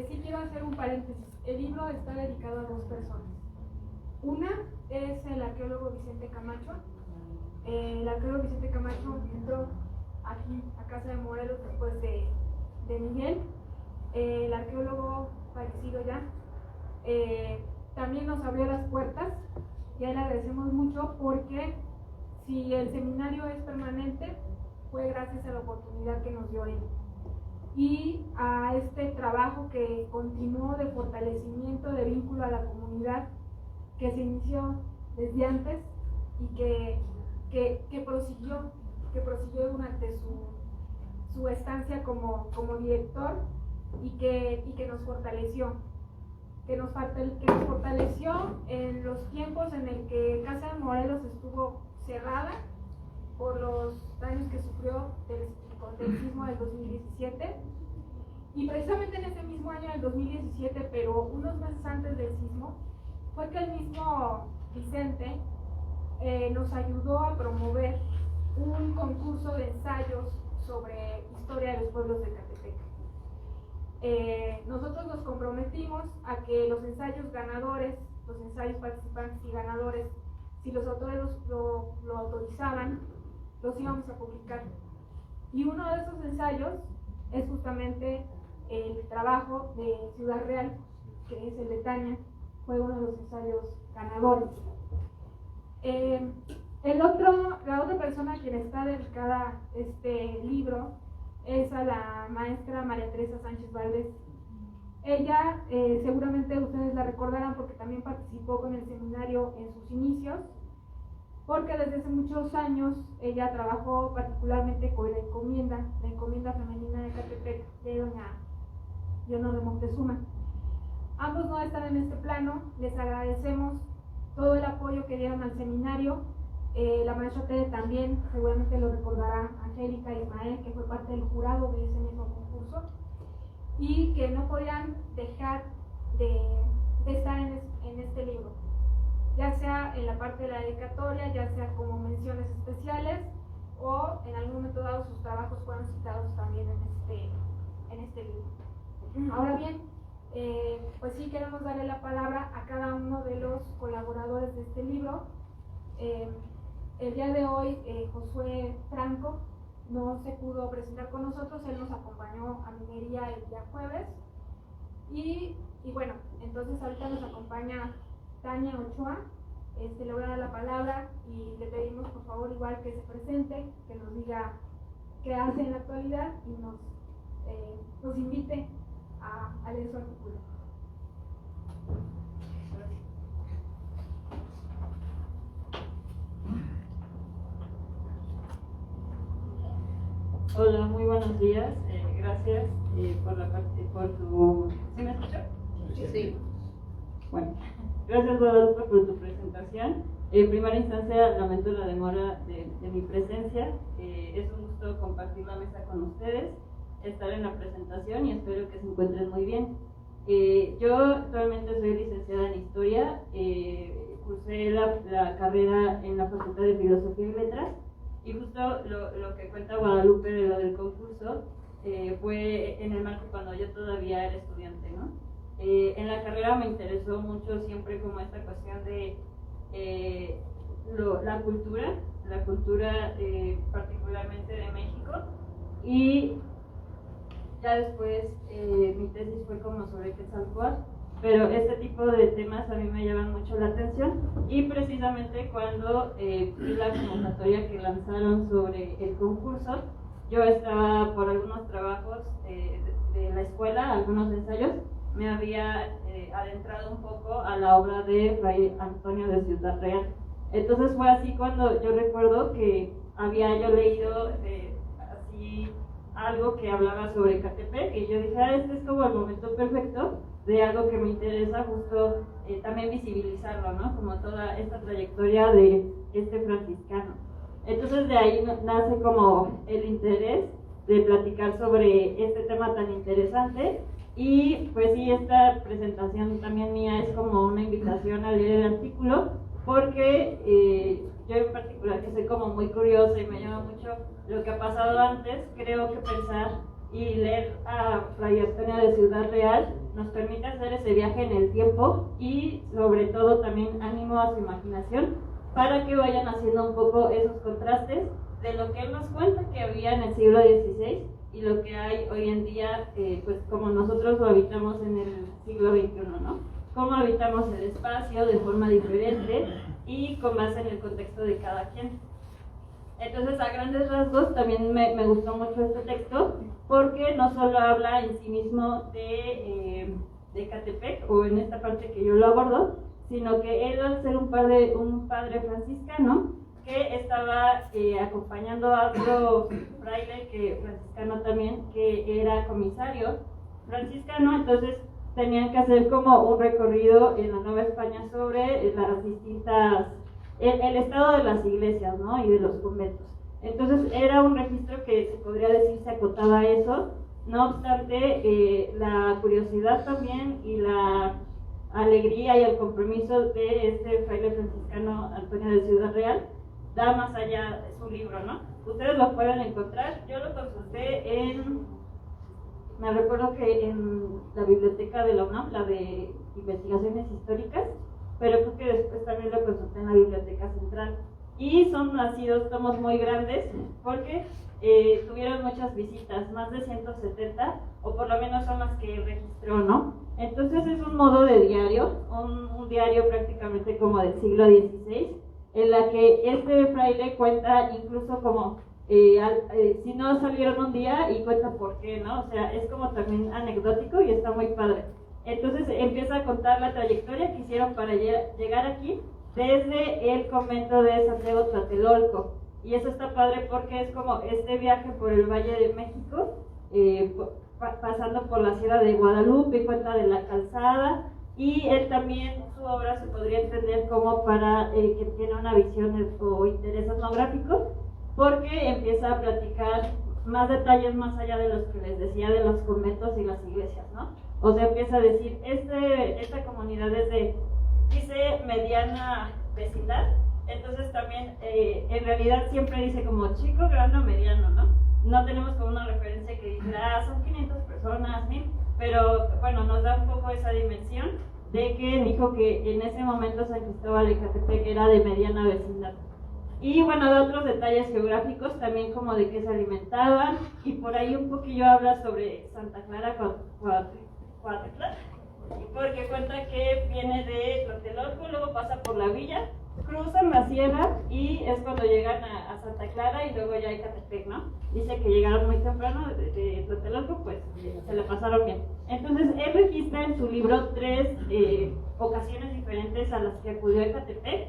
sí quiero hacer un paréntesis. El libro está dedicado a dos personas. Una es el arqueólogo Vicente Camacho. El arqueólogo Vicente Camacho entró aquí a Casa de Morelos después de Miguel. El arqueólogo fallecido ya también nos abrió las puertas y a él le agradecemos mucho, porque si el seminario es permanente, fue gracias a la oportunidad que nos dio él y a este trabajo que continuó de fortalecimiento de vínculo a la comunidad que se inició desde antes y que prosiguió durante su estancia como director y que nos fortaleció. Que nos fortaleció en los tiempos en el que Casa de Morelos estuvo cerrada por los daños que sufrió del sismo del 2017. Y precisamente en ese mismo año del 2017, pero unos meses antes del sismo, fue que el mismo Vicente nos ayudó a promover un concurso de ensayos sobre historia de los pueblos de Catepec. Nosotros nos comprometimos a que los ensayos ganadores, los ensayos participantes y ganadores, si los autores lo autorizaban, los íbamos a publicar. Y uno de esos ensayos es justamente el trabajo de Ciudad Real, que es el de fue uno de los ensayos ganadores. La otra persona a quien está dedicada este libro es a la maestra María Teresa Sánchez Valdés. Ella, seguramente ustedes la recordarán porque también participó con el seminario en sus inicios, porque desde hace muchos años ella trabajó particularmente con la encomienda femenina de Catepec de doña Leonor de Montezuma. Ambos no están en este plano, les agradecemos todo el apoyo que dieron al seminario. La maestra Tere también, seguramente lo recordará Angélica e Ismael, que fue parte del jurado de ese mismo concurso, y que no podían dejar de estar en este libro, ya sea en la parte de la dedicatoria, ya sea como menciones especiales, o en algún momento dado sus trabajos fueron citados también en este libro. Ahora bien, pues sí queremos darle la palabra a cada uno de los colaboradores de este libro. El día de hoy Josué Franco no se pudo presentar con nosotros, él nos acompañó a Minería el día jueves y bueno, entonces ahorita nos acompaña Tania Ochoa. Le voy a dar la palabra y le pedimos por favor igual que se presente, que nos diga qué hace en la actualidad y nos invite a leer su artículo. Hola, muy buenos días. Gracias por tu... ¿Sí me escuchó? Sí. Bueno, gracias Guadalupe por tu presentación. En primera instancia, lamento la demora de mi presencia. Es un gusto compartir la mesa con ustedes, estar en la presentación y espero que se encuentren muy bien. Yo actualmente soy licenciada en Historia, cursé la carrera en la Facultad de Filosofía y Letras. Y justo lo que cuenta Guadalupe de lo del concurso fue en el marco cuando yo todavía era estudiante, ¿no? En la carrera me interesó mucho siempre como esta cuestión de la cultura particularmente de México, y ya después mi tesis fue como sobre Quetzalcóatl, pero este tipo de temas a mí me llaman mucho la atención y precisamente cuando vi la convocatoria que lanzaron sobre el concurso, yo estaba por algunos trabajos de la escuela, algunos ensayos, me había adentrado un poco a la obra de Fray Antonio de Ciudad Real. Entonces fue así cuando yo recuerdo que había yo leído así algo que hablaba sobre Catepec y yo dije, este es como el momento perfecto de algo que me interesa justo también visibilizarlo, ¿no? Como toda esta trayectoria de este franciscano. Entonces de ahí nace como el interés de platicar sobre este tema tan interesante y pues sí, esta presentación también mía es como una invitación a leer el artículo porque yo en particular que soy como muy curiosa y me llama mucho lo que ha pasado antes, creo que pensar y leer a Fray Antonio de Ciudad Real nos permite hacer ese viaje en el tiempo y sobre todo también animo a su imaginación para que vayan haciendo un poco esos contrastes de lo que él nos cuenta que había en el siglo XVI y lo que hay hoy en día, pues como nosotros lo habitamos en el siglo XXI, ¿no? Cómo habitamos el espacio de forma diferente y con base en el contexto de cada quien. Entonces, a grandes rasgos, también me gustó mucho este texto, porque no solo habla en sí mismo de Ecatepec, o en esta parte que yo lo abordo, sino que él, al ser un padre franciscano, que estaba acompañando a otro fraile franciscano también, que era comisario franciscano, entonces tenían que hacer como un recorrido en la Nueva España sobre las distintas, el estado de las iglesias, ¿no? Y de los conventos. Entonces era un registro que se podría decir se acotaba a eso, no obstante la curiosidad también y la alegría y el compromiso de este fraile franciscano Antonio de Ciudad Real da más allá de su libro, ¿no? Ustedes lo pueden encontrar, yo lo consulté me recuerdo que en la biblioteca de la UNAM, la de investigaciones históricas, pero creo que después también lo consulté en la biblioteca central. Y son así 2 tomos muy grandes, porque tuvieron muchas visitas, más de 170, o por lo menos son las que registró, ¿no? Entonces es un modo de diario, un diario prácticamente como del siglo XVI, en la que este fraile cuenta incluso como si no salieron un día y cuenta por qué, ¿no? O sea, es como también anecdótico y está muy padre. Entonces empieza a contar la trayectoria que hicieron para llegar aquí desde el convento de Santiago Tlatelolco. Y eso está padre porque es como este viaje por el Valle de México, pasando por la Sierra de Guadalupe, cuenta de la calzada, y él también, su obra se podría entender como para que tiene una visión o interés etnográfico, porque empieza a platicar más detalles más allá de los que les decía de los conventos y las iglesias, ¿no? O sea, empieza a decir, esta comunidad es de, dice, mediana vecindad, entonces también en realidad siempre dice como chico, grande o mediano, ¿no? No tenemos como una referencia que diga, son 500 personas, 1000, pero bueno, nos da un poco esa dimensión de que dijo que en ese momento San Cristóbal de Ecatepec era de mediana vecindad. Y bueno, de otros detalles geográficos también, como de qué se alimentaban, y por ahí un poquillo habla sobre Santa Clara Cuautla, porque cuenta que viene de Tlatelolco, luego pasa por la villa, cruzan la sierra y es cuando llegan a Santa Clara y luego ya a Ecatepec, ¿no? Dice que llegaron muy temprano de Tlatelolco, pues se le pasaron bien. Entonces él registra en su libro 3 ocasiones diferentes a las que acudió a Ecatepec.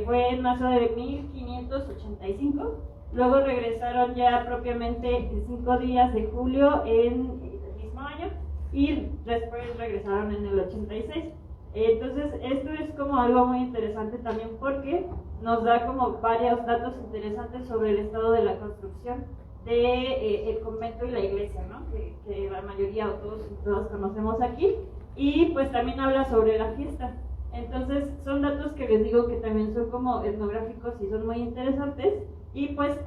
Fue en marzo de 1585, luego regresaron ya propiamente 5 días de julio en el mismo año y después regresaron en el 86. Entonces esto es como algo muy interesante también porque nos da como varios datos interesantes sobre el estado de la construcción de el convento y la iglesia, ¿no? Que la mayoría o todos y todas conocemos aquí, y pues también habla sobre la fiesta. Entonces son datos que les digo que también son como etnográficos y son muy interesantes y pues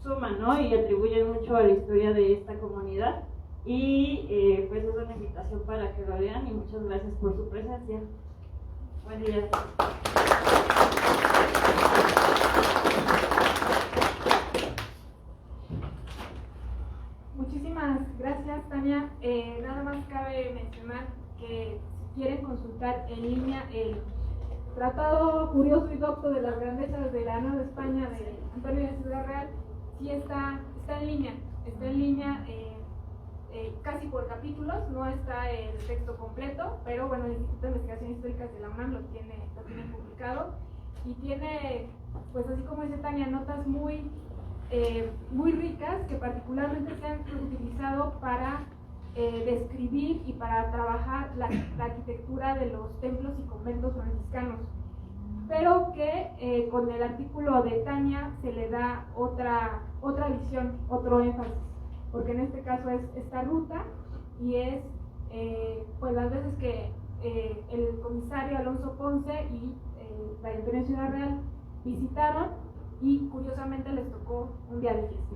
suman, ¿no? Y atribuyen mucho a la historia de esta comunidad y pues es una invitación para que lo lean y muchas gracias por su presencia. Buen día. Muchísimas gracias, Tania. Nada más cabe mencionar que si quieren consultar en línea el Tratado Curioso y Docto de las Grandezas de la Nueva España de Antonio de Ciudad Real, sí está en línea, casi por capítulos, no está el texto completo, pero bueno, el Instituto de Investigaciones Históricas de la UNAM lo tiene publicado y tiene, pues así como dice Tania, notas muy ricas que particularmente se han utilizado para describir y para trabajar la arquitectura de los templos y conventos franciscanos, pero que con el artículo de Tania se le da otra visión, otro énfasis, porque en este caso es esta ruta y es pues las veces que el comisario Alonso Ponce y la Antonio de Ciudad Real visitaron y curiosamente les tocó un día de fiesta.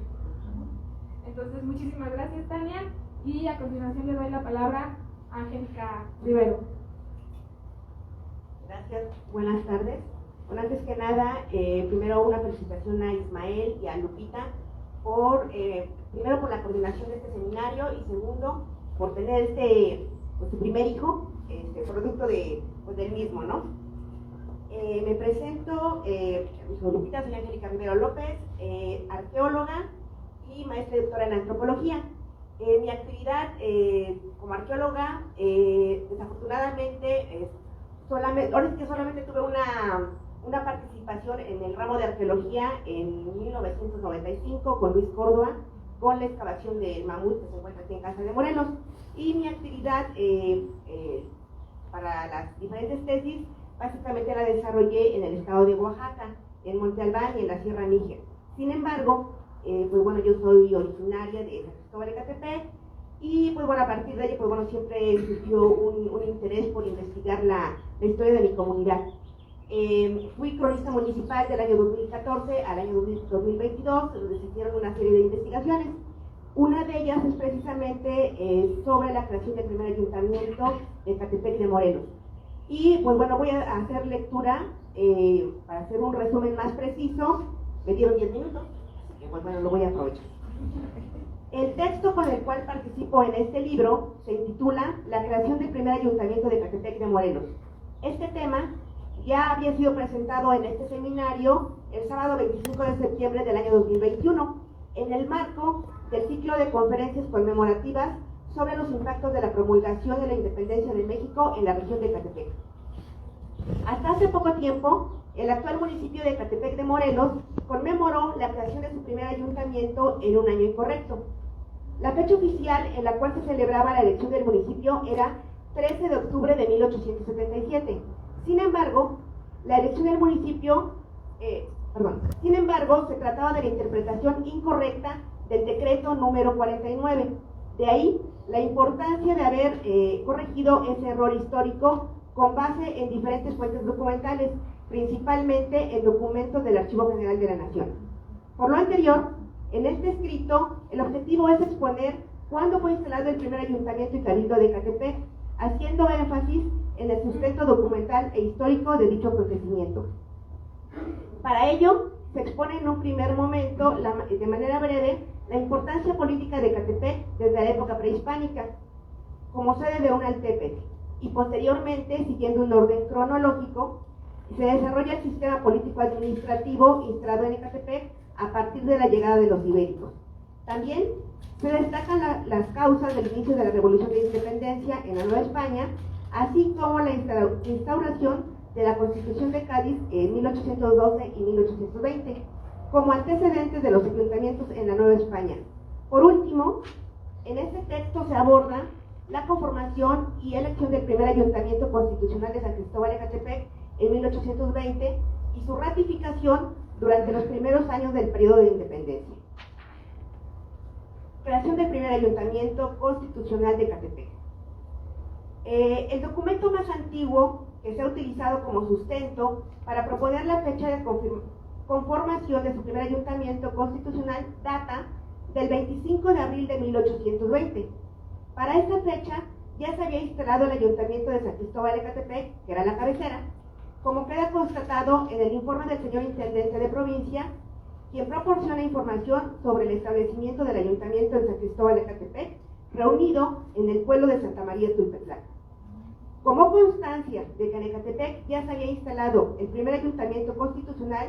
Entonces, muchísimas gracias, Tania, y a continuación le doy la palabra a Angélica Rivero. Gracias, buenas tardes. Bueno, antes que nada, primero una felicitación a Ismael y a Lupita primero por la coordinación de este seminario y segundo por tener su primer hijo, producto del mismo, ¿no? Me presento, soy Lupita, soy Angélica Rivero López, arqueóloga y maestra y doctora en antropología. Mi actividad como arqueóloga, desafortunadamente, solamente tuve una participación en el ramo de arqueología en 1995 con Luis Córdoba, con la excavación del mamut que se encuentra aquí en Casa de Morelos. Y mi actividad para las diferentes tesis, básicamente la desarrollé en el estado de Oaxaca, en Monte Albán y en la Sierra Níger. Sin embargo, pues bueno, yo soy originaria de San Cristóbal de Ecatepec y pues bueno, a partir de ello, pues bueno, siempre surgió un interés por investigar la historia de mi comunidad. Fui cronista municipal del año 2014 al año 2022, donde se hicieron una serie de investigaciones. Una de ellas es precisamente sobre la creación del primer ayuntamiento de Ecatepec de Morelos. Y pues bueno, voy a hacer lectura para hacer un resumen más preciso. Me dieron 10 minutos, así que pues bueno, lo voy a aprovechar. El texto con el cual participo en este libro se intitula La creación del primer ayuntamiento de Ecatepec de Morelos. Este tema ya había sido presentado en este seminario el sábado 25 de septiembre del año 2021, en el marco del ciclo de conferencias conmemorativas sobre los impactos de la promulgación de la independencia de México en la región de Ecatepec. Hasta hace poco tiempo, el actual municipio de Ecatepec de Morelos conmemoró la creación de su primer ayuntamiento en un año incorrecto. La fecha oficial en la cual se celebraba la elección del municipio era 13 de octubre de 1877. Sin embargo, la elección del municipio, se trataba de la interpretación incorrecta del decreto número 49. De ahí la importancia de haber corregido ese error histórico con base en diferentes fuentes documentales, principalmente en documentos del Archivo General de la Nación. Por lo anterior, en este escrito, el objetivo es exponer cuándo fue instalado el primer ayuntamiento y cabildo de Ecatepec, haciendo énfasis en el sustento documental e histórico de dicho acontecimiento. Para ello, se expone en un primer momento, de manera breve, la importancia política de Ecatepec desde la época prehispánica, como sede de un altepetl, y posteriormente, siguiendo un orden cronológico, se desarrolla el sistema político-administrativo instalado en Ecatepec a partir de la llegada de los ibéricos. También se destacan las causas del inicio de la Revolución de Independencia en la Nueva España, así como la instauración de la Constitución de Cádiz en 1812 y 1820, como antecedentes de los ayuntamientos en la Nueva España. Por último, en este texto se aborda la conformación y elección del primer ayuntamiento constitucional de San Cristóbal de Ecatepec en 1820 y su ratificación durante los primeros años del periodo de independencia. Creación del primer ayuntamiento constitucional de Ecatepec. El documento más antiguo que se ha utilizado como sustento para proponer la fecha de conformación de su primer ayuntamiento constitucional data del 25 de abril de 1820. Para esta fecha ya se había instalado el ayuntamiento de San Cristóbal de Ecatepec, que era la cabecera, como queda constatado en el informe del señor intendente de provincia, quien proporciona información sobre el establecimiento del ayuntamiento de San Cristóbal de Ecatepec, reunido en el pueblo de Santa María Tulpetlac. Como constancia de que en Ecatepec ya se había instalado el primer ayuntamiento constitucional,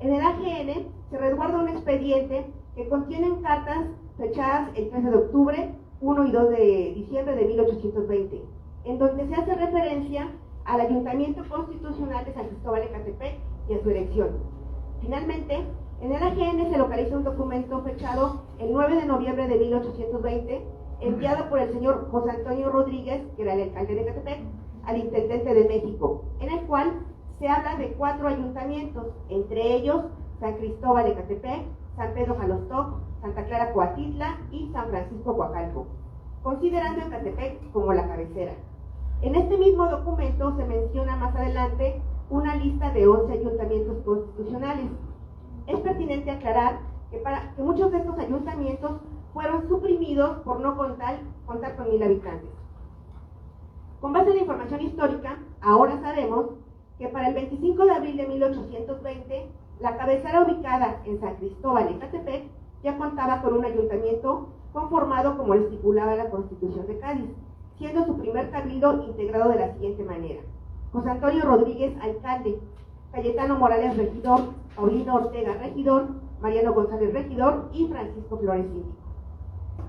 en el AGN se resguarda un expediente que contiene cartas fechadas el 13 de octubre, 1 y 2 de diciembre de 1820, en donde se hace referencia al ayuntamiento constitucional de San Cristóbal de Ecatepec y a su elección. Finalmente, en el AGN se localiza un documento fechado el 9 de noviembre de 1820, enviado por el señor José Antonio Rodríguez, que era el alcalde de Ecatepec, al intendente de México, en el cual se habla de 4 ayuntamientos, entre ellos San Cristóbal de Ecatepec, San Pedro Jalostoc, Santa Clara Coatitla y San Francisco Coacalco, considerando Ecatepec como la cabecera. En este mismo documento se menciona más adelante una lista de 11 ayuntamientos constitucionales. Es pertinente aclarar que muchos de estos ayuntamientos fueron suprimidos por no contar con 1,000 habitantes. Con base en la información histórica, ahora sabemos que para el 25 de abril de 1820, la cabecera ubicada en San Cristóbal de Ecatepec ya contaba con un ayuntamiento conformado como lo estipulaba la Constitución de Cádiz, siendo su primer cabildo integrado de la siguiente manera. José Antonio Rodríguez, alcalde, Cayetano Morales, regidor, Paulino Ortega, regidor, Mariano González, regidor, y Francisco Flores, síndico.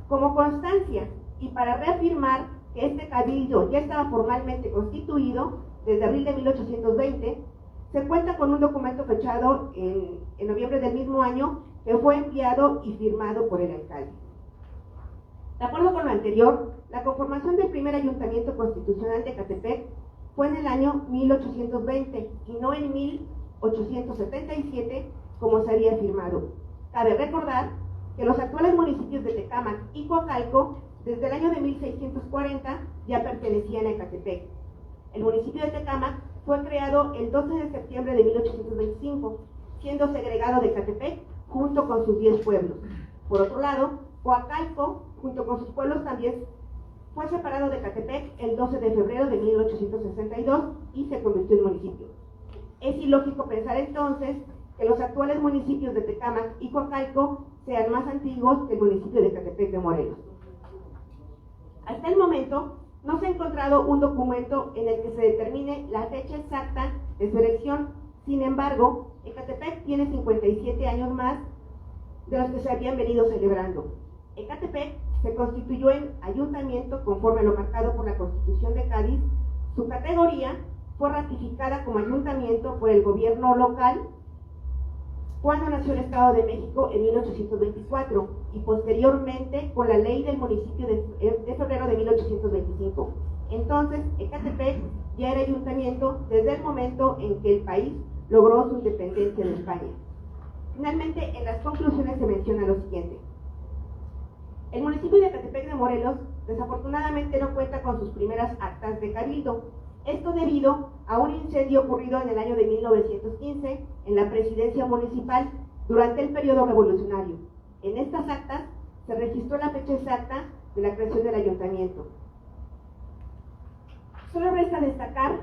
Como constancia y para reafirmar que este cabildo ya estaba formalmente constituido desde abril de 1820, se cuenta con un documento fechado en noviembre del mismo año que fue enviado y firmado por el alcalde. De acuerdo con lo anterior, la conformación del primer ayuntamiento constitucional de Ecatepec fue en el año 1820 y no en 1877 como se había firmado. Cabe recordar que los actuales municipios de Tecámac y Coacalco desde el año de 1640 ya pertenecían a Ecatepec. El municipio de Tecámac fue creado el 12 de septiembre de 1825, siendo segregado de Ecatepec junto con sus 10 pueblos. Por otro lado, Coacalco, junto con sus pueblos, también fue separado de Ecatepec el 12 de febrero de 1862 y se convirtió en municipio. Es ilógico pensar entonces que los actuales municipios de Tecámac y Coacalco sean más antiguos que el municipio de Ecatepec de Morelos. Hasta el momento, no se ha encontrado un documento en el que se determine la fecha exacta de su elección. Sin embargo, Ecatepec tiene 57 años más de los que se habían venido celebrando. Ecatepec se constituyó en ayuntamiento conforme a lo marcado por la Constitución de Cádiz. Su categoría fue ratificada como ayuntamiento por el gobierno local cuando nació el Estado de México en 1824 y posteriormente con la ley del municipio de febrero de 1825. Entonces, Ecatepec ya era ayuntamiento desde el momento en que el país logró su independencia de España. Finalmente, en las conclusiones se menciona lo siguiente. El municipio de Ecatepec de Morelos desafortunadamente no cuenta con sus primeras actas de cabildo. Esto debido a un incendio ocurrido en el año de 1915 en la presidencia municipal durante el periodo revolucionario. En estas actas se registró la fecha exacta de la creación del ayuntamiento. Solo resta destacar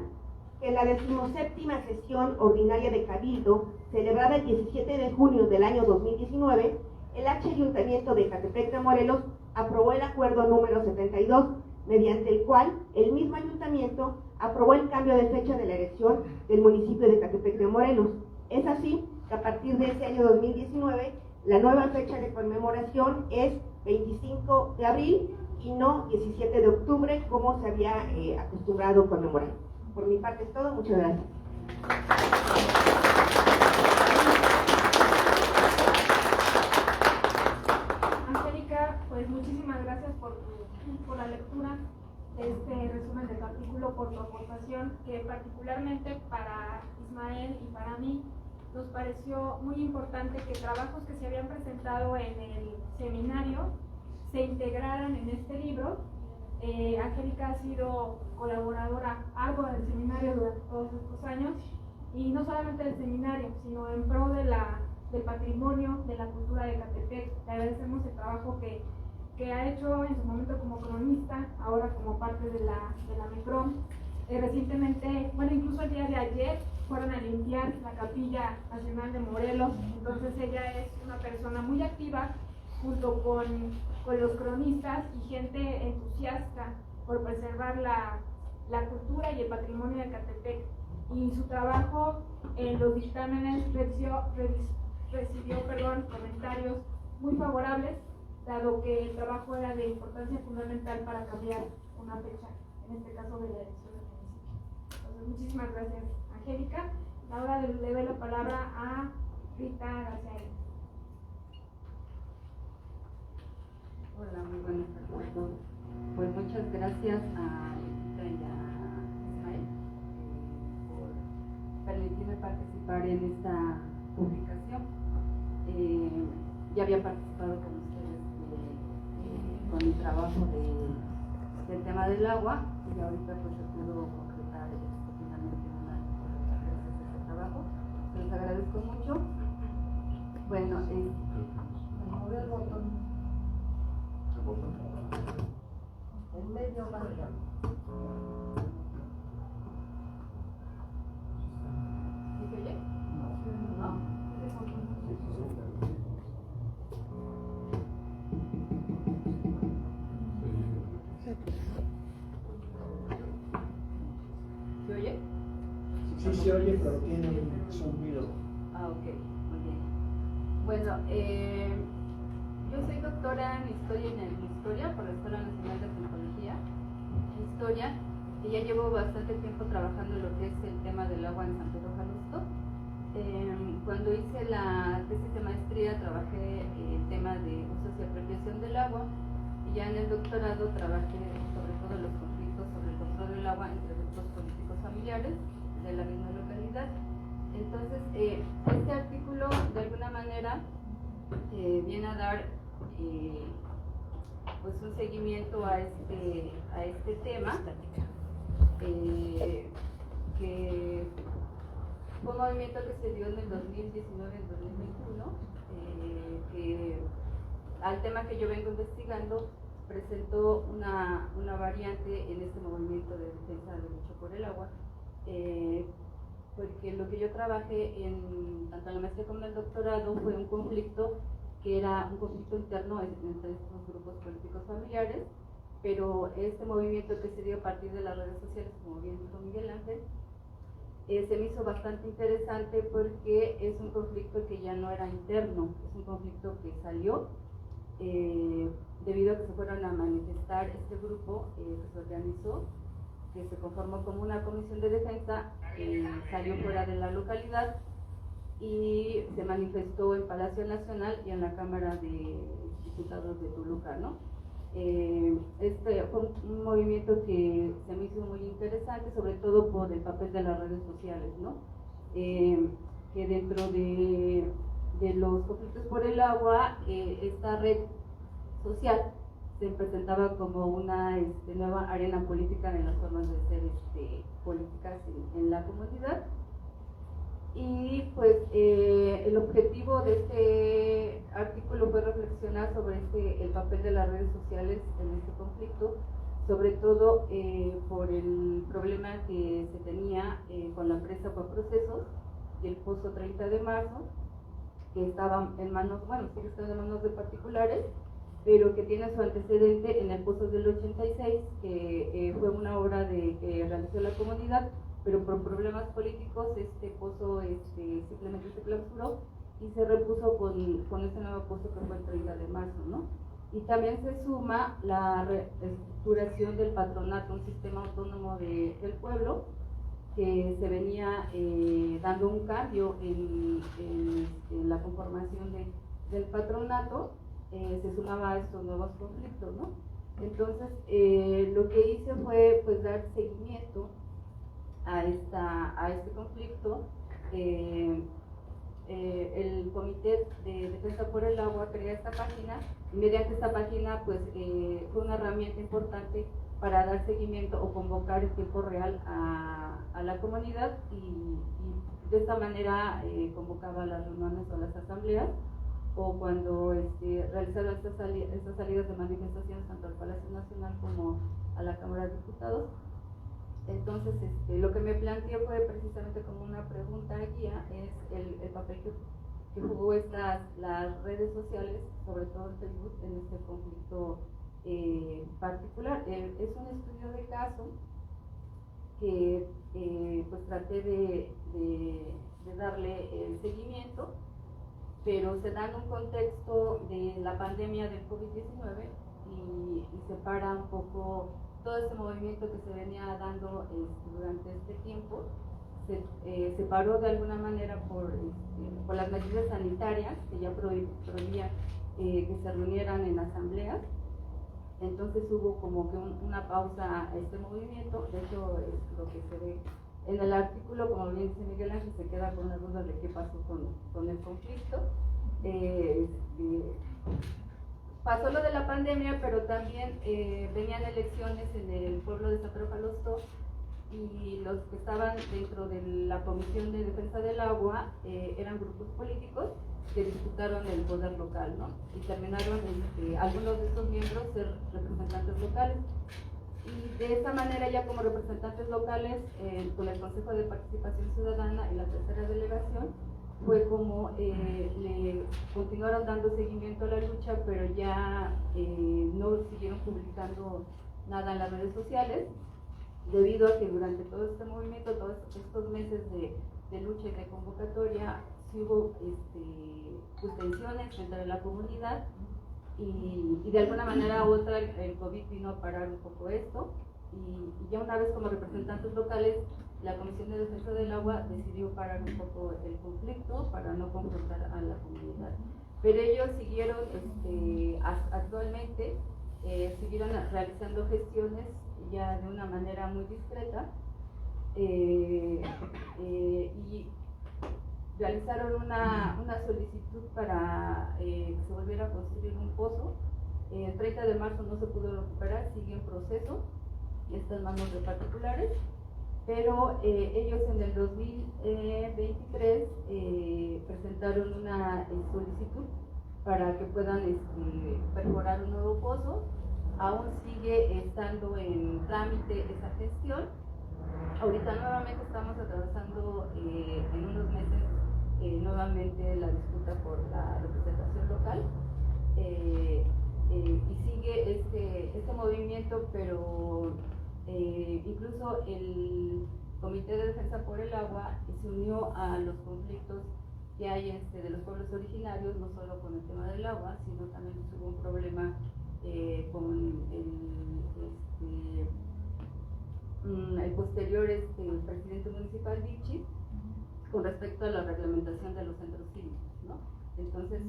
que en la 17ª sesión ordinaria de Cabildo, celebrada el 17 de junio del año 2019, el H Ayuntamiento de Ecatepec de Morelos aprobó el acuerdo número 72, mediante el cual el mismo ayuntamiento aprobó el cambio de fecha de la elección del municipio de Ecatepec de Morelos. Es así que a partir de ese año 2019, la nueva fecha de conmemoración es 25 de abril y no 17 de octubre, como se había acostumbrado conmemorar. Por mi parte es todo, muchas gracias. Angélica, pues muchísimas gracias por la lectura de este resumen de tu artículo, por tu aportación, que particularmente para Ismael y para mí nos pareció muy importante que trabajos que se habían presentado en el seminario se integraran en este libro. Angélica ha sido colaboradora ardua del seminario durante todos estos años, y no solamente del seminario, sino en pro del patrimonio, de la cultura de Ecatepec. Le agradecemos el trabajo que ha hecho en su momento como cronista, ahora como parte de la MECROM. Recientemente, bueno, incluso el día de ayer fueron a limpiar la Capilla Nacional de Morelos. Entonces ella es una persona muy activa junto con los cronistas y gente entusiasta por preservar la cultura y el patrimonio de Ecatepec. Y su trabajo en los dictámenes recibió comentarios muy favorables, dado que el trabajo era de importancia fundamental para cambiar una fecha, en este caso de la elección del municipio. Entonces, muchísimas gracias, Angélica. Ahora le doy la palabra a Rita García. Hola, muy buenas tardes a todos. Pues muchas gracias a Rita y a Ismael por permitirme participar en esta publicación. Ya había participado con ustedes con el trabajo del tema del agua, y ahorita pues se pudo concretar finalmente una gracias a este trabajo. Les agradezco mucho. Bueno, mover el botón. En medio más. ¿Sí se oye? ¿No? ¿Se oye? se oye, pero tiene un zumbido. Ah, ok, muy bien. Bueno, yo soy doctora en Historia por la Escuela Nacional de Antropología, Historia, y ya llevo bastante tiempo trabajando en lo que es el tema del agua en San Pedro Jalustó. Cuando hice la tesis de maestría trabajé el tema de usos y apropiación del agua, y ya en el doctorado trabajé sobre todo los conflictos sobre el control del agua entre grupos políticos familiares de la misma localidad. Entonces, este artículo de alguna manera viene a dar pues un seguimiento a este tema, que fue un movimiento que se dio en el 2019 y 2021, que al tema que yo vengo investigando presentó una variante en este movimiento de defensa de lucha por el agua, porque lo que yo trabajé tanto en la maestría como en el doctorado fue un conflicto que era un conflicto interno entre estos grupos políticos familiares, pero este movimiento que se dio a partir de las redes sociales, como bien dijo Miguel Ángel, se me hizo bastante interesante porque es un conflicto que ya no era interno, es un conflicto que salió debido a que se fueron a manifestar este grupo que se organizó, que se conformó como una comisión de defensa, salió fuera de la localidad y se manifestó en Palacio Nacional y en la Cámara de Diputados de Toluca, ¿no? Este fue un movimiento que se me hizo muy interesante, sobre todo por el papel de las redes sociales, ¿no? Que dentro de los conflictos por el agua, esta red social se presentaba como una nueva arena política en las formas de ser políticas en la comunidad. Y pues el objetivo de este artículo fue reflexionar sobre el papel de las redes sociales en este conflicto, sobre todo por el problema que se tenía con la presa por procesos y el pozo 30 de marzo, que estaba en manos, bueno, sigue estando en manos de particulares, pero que tiene su antecedente en el pozo del 86, que fue una obra que realizó la comunidad, pero por problemas políticos este pozo simplemente se clausuró y se repuso con este nuevo pozo que fue el 30 de marzo, ¿no? Y también se suma la reestructuración del patronato, un sistema autónomo del pueblo, que se venía dando un cambio en la conformación del patronato, se sumaba a estos nuevos conflictos, ¿no? Entonces, lo que hice fue pues dar seguimiento a este conflicto. El Comité de Defensa por el Agua crea esta página y mediante esta página pues fue una herramienta importante para dar seguimiento o convocar en tiempo real a la comunidad y de esta manera convocaba las reuniones o las asambleas, o cuando realizaron estas salidas de manifestaciones tanto al Palacio Nacional como a la Cámara de Diputados. Entonces, lo que me planteé fue precisamente como una pregunta guía, es el papel que jugó las redes sociales, sobre todo el Facebook, en este conflicto particular. Es un estudio de caso que pues traté de darle el seguimiento, pero se da en un contexto de la pandemia del COVID-19 y separa un poco todo este movimiento que se venía dando durante este tiempo. Se separó de alguna manera por las medidas sanitarias que ya prohibían que se reunieran en asambleas. Entonces hubo como que una pausa a este movimiento. De hecho, es lo que se ve en el artículo, como bien dice Miguel Ángel, se queda con la duda de qué pasó con el conflicto. Pasó lo de la pandemia, pero también venían elecciones en el pueblo de San Pedro Jalustó, y los que estaban dentro de la Comisión de Defensa del Agua eran grupos políticos que disputaron el poder local, ¿no? Y terminaron algunos de estos miembros ser representantes locales. Y de esa manera, ya como representantes locales, con el Consejo de Participación Ciudadana y la tercera delegación, fue como le continuaron dando seguimiento a la lucha, pero ya no siguieron publicando nada en las redes sociales. debido a que durante todo este movimiento, todos estos meses de lucha y de convocatoria, sí hubo pues, tensiones entre la comunidad y de alguna manera u otra el COVID vino a parar un poco esto y ya una vez como representantes locales la Comisión de Defensa del Agua decidió parar un poco el conflicto para no confrontar a la comunidad. Pero ellos siguieron actualmente, siguieron realizando gestiones ya de una manera muy discreta y realizaron una solicitud para que se volviera a construir un pozo. El 30 de marzo no se pudo recuperar, sigue en proceso, está en manos de particulares, pero ellos en el 2023 presentaron una solicitud para que puedan perforar un nuevo pozo. Aún sigue estando en trámite esa gestión. Ahorita nuevamente estamos atravesando en unos meses nuevamente la disputa por la representación local y sigue este movimiento, pero incluso el Comité de Defensa por el Agua se unió a los conflictos que hay de los pueblos originarios, no solo con el tema del agua, sino también hubo un problema con el posterior presidente municipal Vichy con respecto a la reglamentación de los centros cívicos, ¿no? Entonces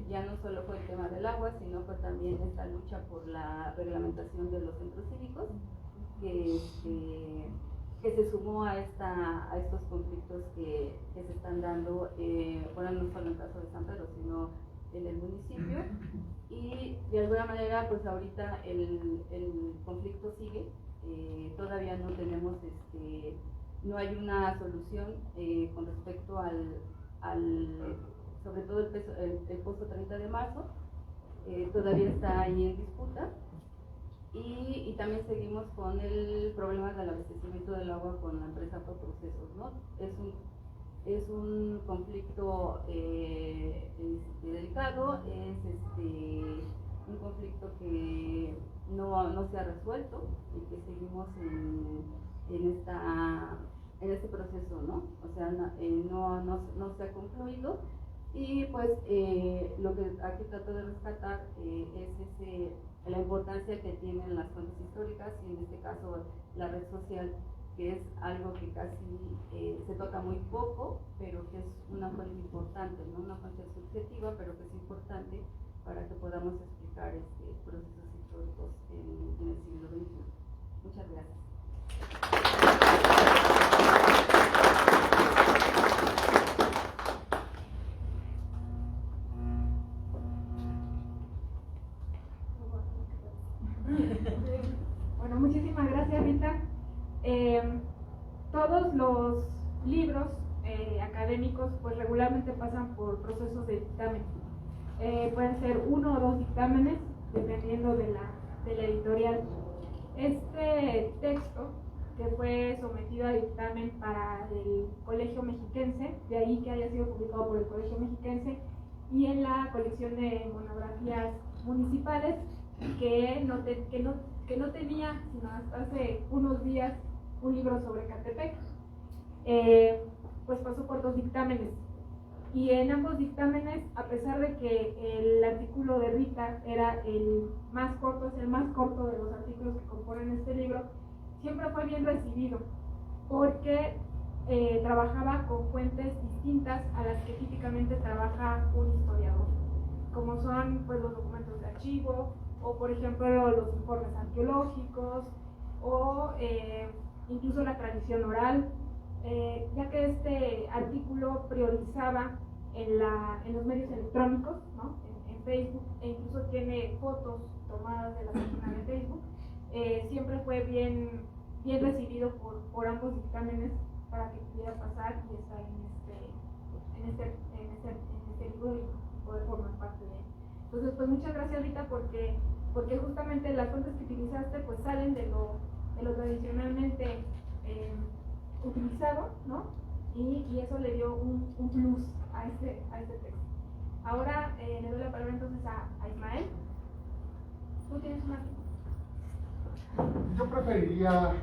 ya no solo fue el tema del agua, sino fue también esta lucha por la reglamentación de los centros cívicos que se sumó a estos conflictos que se están dando, bueno, no solo en el caso de San Pedro, sino en el municipio. Y de alguna manera, pues ahorita el conflicto sigue, todavía no tenemos, no hay una solución con respecto sobre todo el pozo 30 de marzo, todavía está ahí en disputa. Y también seguimos con el problema del abastecimiento del agua con la empresa Procesos, ¿no? Es un conflicto delicado, es un conflicto que no se ha resuelto y que seguimos en este proceso, ¿no? O sea, no se ha concluido. Y pues lo que aquí trato de rescatar es la importancia que tienen las fuentes históricas y en este caso la red social, que es algo que casi se toca muy poco, pero que es una fuente importante, no una fuente subjetiva, pero que es importante para que podamos explicar procesos históricos en el siglo XXI. Muchas gracias. Bueno, muchísimas gracias, Rita. Todos los libros académicos pues regularmente pasan por procesos de dictamen. Pueden ser 1 o 2 dictámenes dependiendo de la editorial. Este texto que fue sometido a dictamen para el Colegio Mexiquense, de ahí que haya sido publicado por el Colegio Mexiquense, y en la colección de monografías municipales que no tenía sino hasta hace unos días un libro sobre Catepec, pues pasó por 2 dictámenes. Y en ambos dictámenes, a pesar de que el artículo de Rita era el más corto, es el más corto de los artículos que componen este libro, siempre fue bien recibido, porque trabajaba con fuentes distintas a las que típicamente trabaja un historiador, como son pues los documentos de archivo, o por ejemplo los informes arqueológicos, o incluso la tradición oral, ya que este artículo priorizaba en los medios electrónicos, ¿no? en Facebook, e incluso tiene fotos tomadas de la página de Facebook. Siempre fue bien recibido por ambos dictámenes para que pudiera pasar y estar en este libro y poder formar parte de él. Entonces, pues muchas gracias, Rita, porque justamente las fuentes que utilizaste pues salen de lo tradicionalmente utilizado, ¿no? Y eso le dio un plus a este texto. Ahora le doy la palabra entonces a Ismael. ¿Tú tienes una? Yo preferiría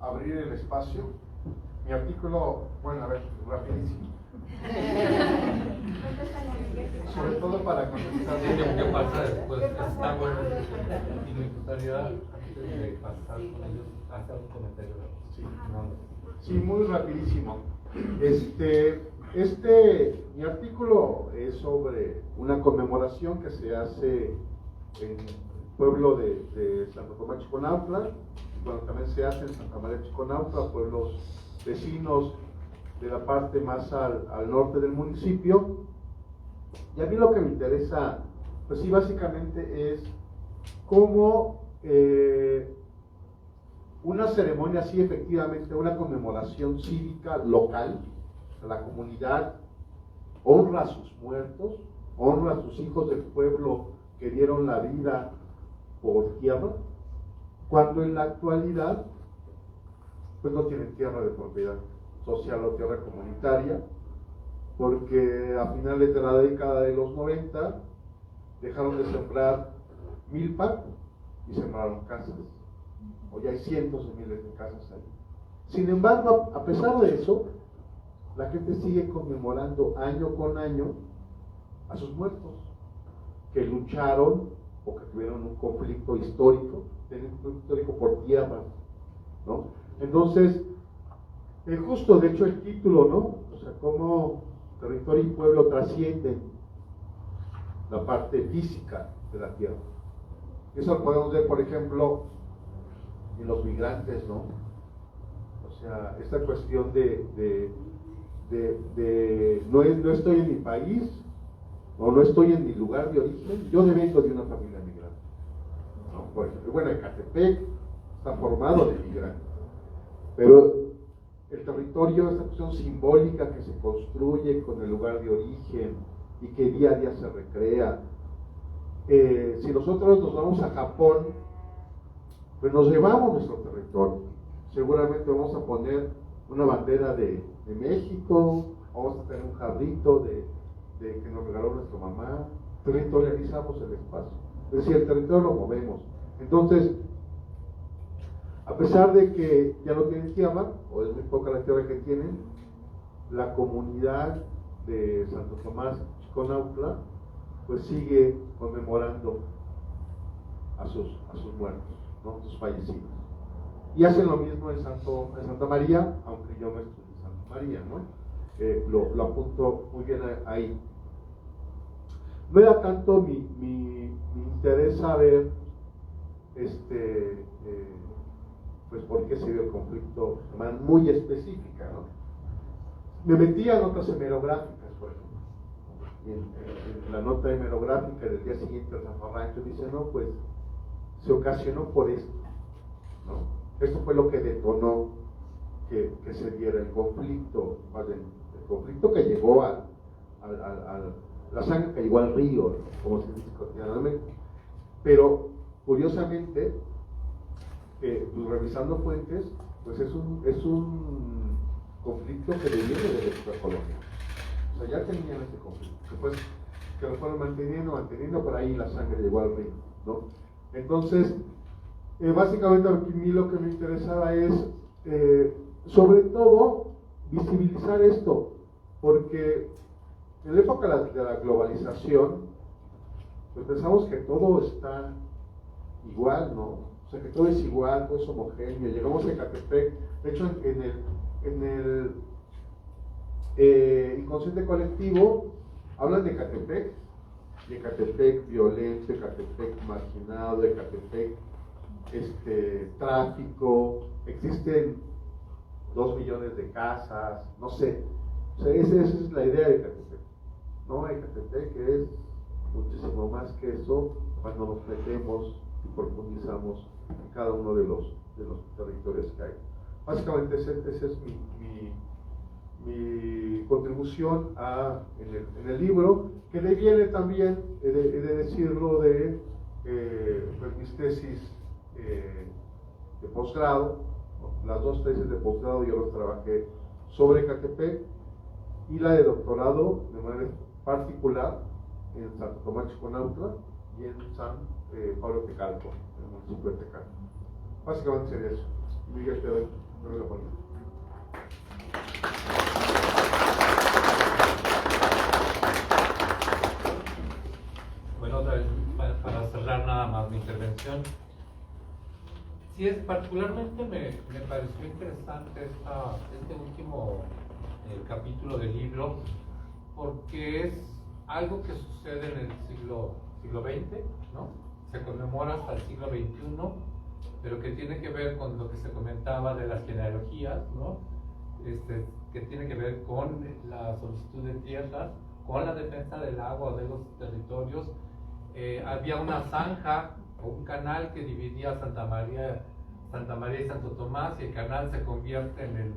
abrir el espacio. Mi artículo, bueno, a ver, rapidísimo. Sobre todo para contestar. ¿Qué pasa después? Está bueno. Y me gustaría, antes de pasar con ellos, hacer un comentario. Sí. No. Sí, muy rapidísimo. Mi artículo es sobre una conmemoración que se hace en el pueblo de Santo Tomás Chiconautla, bueno, también se hace en Santa María Chiconautla, pueblos vecinos de la parte más al norte del municipio. Y a mí lo que me interesa, pues sí, básicamente es cómo una ceremonia así, efectivamente, una conmemoración cívica local, la comunidad honra a sus muertos, honra a sus hijos del pueblo que dieron la vida por tierra, cuando en la actualidad pues no tienen tierra de propiedad social o tierra comunitaria, porque a finales de la década de los 90 dejaron de sembrar milpa y sembraron casas. Hoy hay cientos de miles de casas ahí. Sin embargo, a pesar de eso, la gente sigue conmemorando año con año a sus muertos, que lucharon o que tuvieron un conflicto histórico por tierra, ¿no? Entonces, justo de hecho el título, ¿no? O sea, cómo territorio y pueblo trascienden la parte física de la tierra. Eso lo podemos ver, por ejemplo, en los migrantes, ¿no? O sea, esta cuestión no estoy en mi país o no estoy en mi lugar de origen, yo vengo de una familia migrante, ¿no? Por ejemplo, bueno, Ecatepec está formado de migrantes, pero el territorio, esta cuestión simbólica que se construye con el lugar de origen y que día a día se recrea. Si nosotros nos vamos a Japón, pues nos llevamos nuestro territorio. Seguramente vamos a poner una bandera de México, vamos a tener un jarrito de que nos regaló nuestra mamá. Territorializamos el espacio, es decir, el territorio lo movemos. Entonces, a pesar de que ya no tienen tierra, o es muy poca la tierra que tienen, la comunidad de Santo Tomás Chiconautla pues sigue conmemorando a sus muertos, ¿no? A sus fallecidos. Y hacen lo mismo en Santa María, aunque yo no estoy en Santa María, ¿no? Lo apunto muy bien ahí. No era tanto mi interés saber pues por qué se dio el conflicto, de manera muy específica, ¿no? Me metí a notas hemerográficas, por ejemplo. Y en la nota hemerográfica del día siguiente de San Francisco dice, no, pues se ocasionó por esto, ¿no? Esto fue lo que detonó que se diera el conflicto, el conflicto que llegó la sangre que llegó al río, como se dice cotidianamente. Pero curiosamente, pues, revisando fuentes, pues es un conflicto que viene de la época colonial. O sea, ya tenían este conflicto, que lo fueron manteniendo, por ahí la sangre llegó al río, ¿no? Entonces, básicamente a mí lo que me interesaba es, sobre todo, visibilizar esto, porque en la época de la globalización, pues pensamos que todo está igual, ¿no? O sea, que todo es igual, todo es homogéneo. Llegamos a Ecatepec, de hecho en el inconsciente colectivo hablan de Ecatepec, y Ecatepec violento, Ecatepec marginado, Ecatepec tráfico, existen 2 millones de casas, no sé. O sea, esa es la idea de Ecatepec. No, Ecatepec es muchísimo más que eso cuando nos metemos y profundizamos en cada uno de los territorios que hay. Básicamente esa es mi contribución en el libro, que le viene también, he de decirlo, de pues mis tesis de posgrado, ¿no? Las 2 tesis de posgrado yo las trabajé sobre Ecatepec, y la de doctorado de manera particular en Santo Tomás Chiconautla y en San Pablo Tecalco, en el municipio de Tecalco. Básicamente sería eso. Miguel, te doy. Ruego por mí. Bueno, otra vez, para cerrar nada más mi intervención, sí, particularmente me pareció interesante este último capítulo del libro, porque es algo que sucede en el siglo XX, ¿no? Se conmemora hasta el siglo XXI, pero que tiene que ver con lo que se comentaba de las genealogías, ¿no? Que tiene que ver con la solicitud de tierras, con la defensa del agua o de los territorios. Había una zanja o un canal que dividía Santa María y Santo Tomás, y el canal se convierte en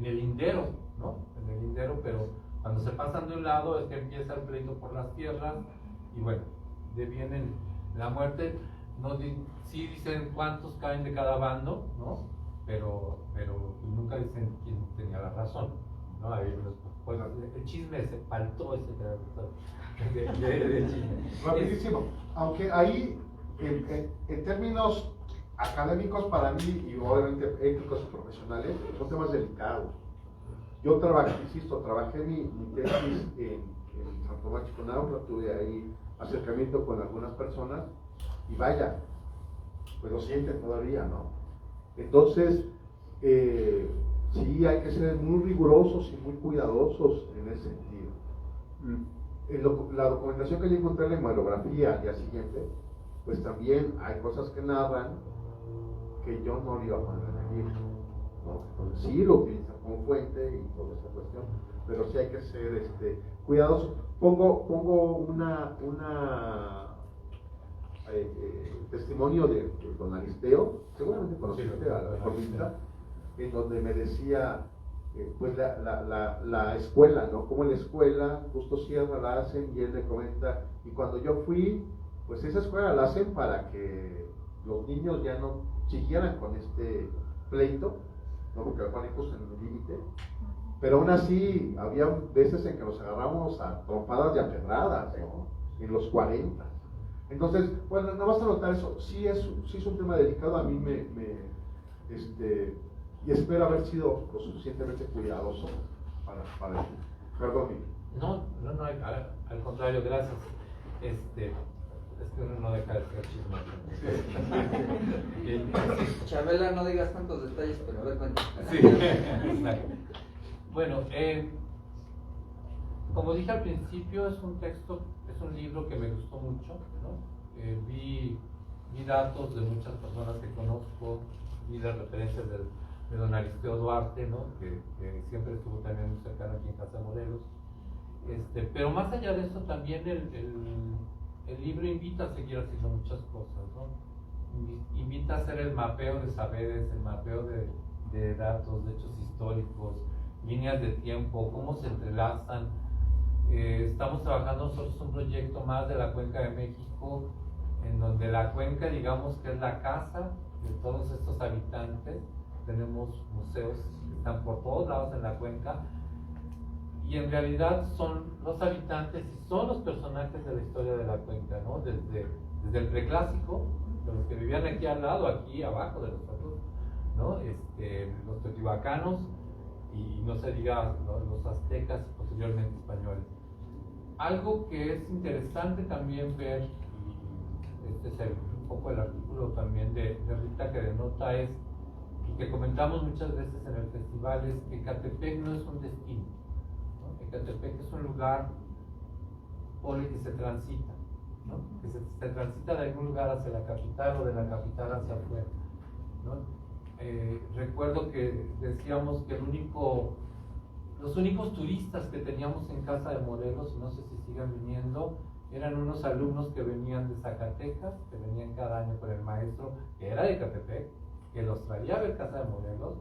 el lindero, ¿no? En el lindero, pero cuando se pasan de un lado es que empieza el pleito por las tierras, y bueno, deviene la muerte. No, sí dicen cuántos caen de cada bando, ¿no? Pero nunca dicen quién tenía la razón, ¿no? Pues, el chisme se faltó ese de chisme. Rapidísimo, aunque ahí en términos académicos para mí y obviamente éticos y profesionales son temas delicados. Yo trabajé mi tesis en San Tomás Chiconautla, tuve ahí acercamiento con algunas personas y vaya, pues lo sienten todavía, ¿no? Entonces, sí hay que ser muy rigurosos y muy cuidadosos en ese sentido. La documentación que yo encontré en la hemerografía al día siguiente, pues también hay cosas que narran que yo no le iba a poner en el libro, ¿no? Entonces sí lo utilizan como fuente y toda esa cuestión, pero sí hay que ser cuidadosos. Pongo testimonio de don Aristeo, seguramente conociste a la economista, en donde me decía pues la escuela, ¿no? Como en la escuela, Justo Sierra la hacen y él le comenta, y cuando yo fui, pues esa escuela la hacen para que los niños ya no siguieran con este pleito, ¿no? Porque lo ponen justo en el límite, pero aún así había veces en que nos agarramos a trompadas y a pedradas, ¿no? En los 40. Entonces, bueno, nada más a notar eso, sí es un tema delicado, a mí y espero haber sido lo suficientemente cuidadoso para eso. Perdón. No, al contrario, gracias. Es que uno no deja de ser chismoso. Chabela, no digas tantos detalles, pero a ver, cuéntame. Sí, exacto. Bueno, como dije al principio, es un libro que me gustó mucho, ¿no? Vi datos de muchas personas que conozco, vi las referencias de don Aristeo Duarte, ¿no? Que siempre estuvo también muy cercano aquí en Casa Morelos. Pero más allá de eso, también el libro invita a seguir haciendo muchas cosas, ¿no? Invita a hacer el mapeo de saberes, el mapeo de datos, de hechos históricos, líneas de tiempo, cómo se entrelazan. Estamos trabajando nosotros un proyecto más de la Cuenca de México, en donde la cuenca, digamos que es la casa de todos estos habitantes. Tenemos museos que están por todos lados en la cuenca, y en realidad son los habitantes y son los personajes de la historia de la cuenca, ¿no? Desde el preclásico, de los que vivían aquí al lado, aquí abajo de nosotros, ¿no? Los teotihuacanos, y no se diga los aztecas y posteriormente españoles. Algo que es interesante también ver, y este es un poco el artículo también de Rita que denota, es, y que comentamos muchas veces en el festival, es que Ecatepec no es un destino, ¿no? Ecatepec es un lugar por el que se transita, ¿no? Que se transita de algún lugar hacia la capital o de la capital hacia afuera, ¿no? Recuerdo que decíamos que los únicos turistas que teníamos en Casa de Morelos, y no sé si sigan viniendo, eran unos alumnos que venían de Zacatecas, que venían cada año con el maestro, que era de Ecatepec, que los traía a ver Casa de Morelos,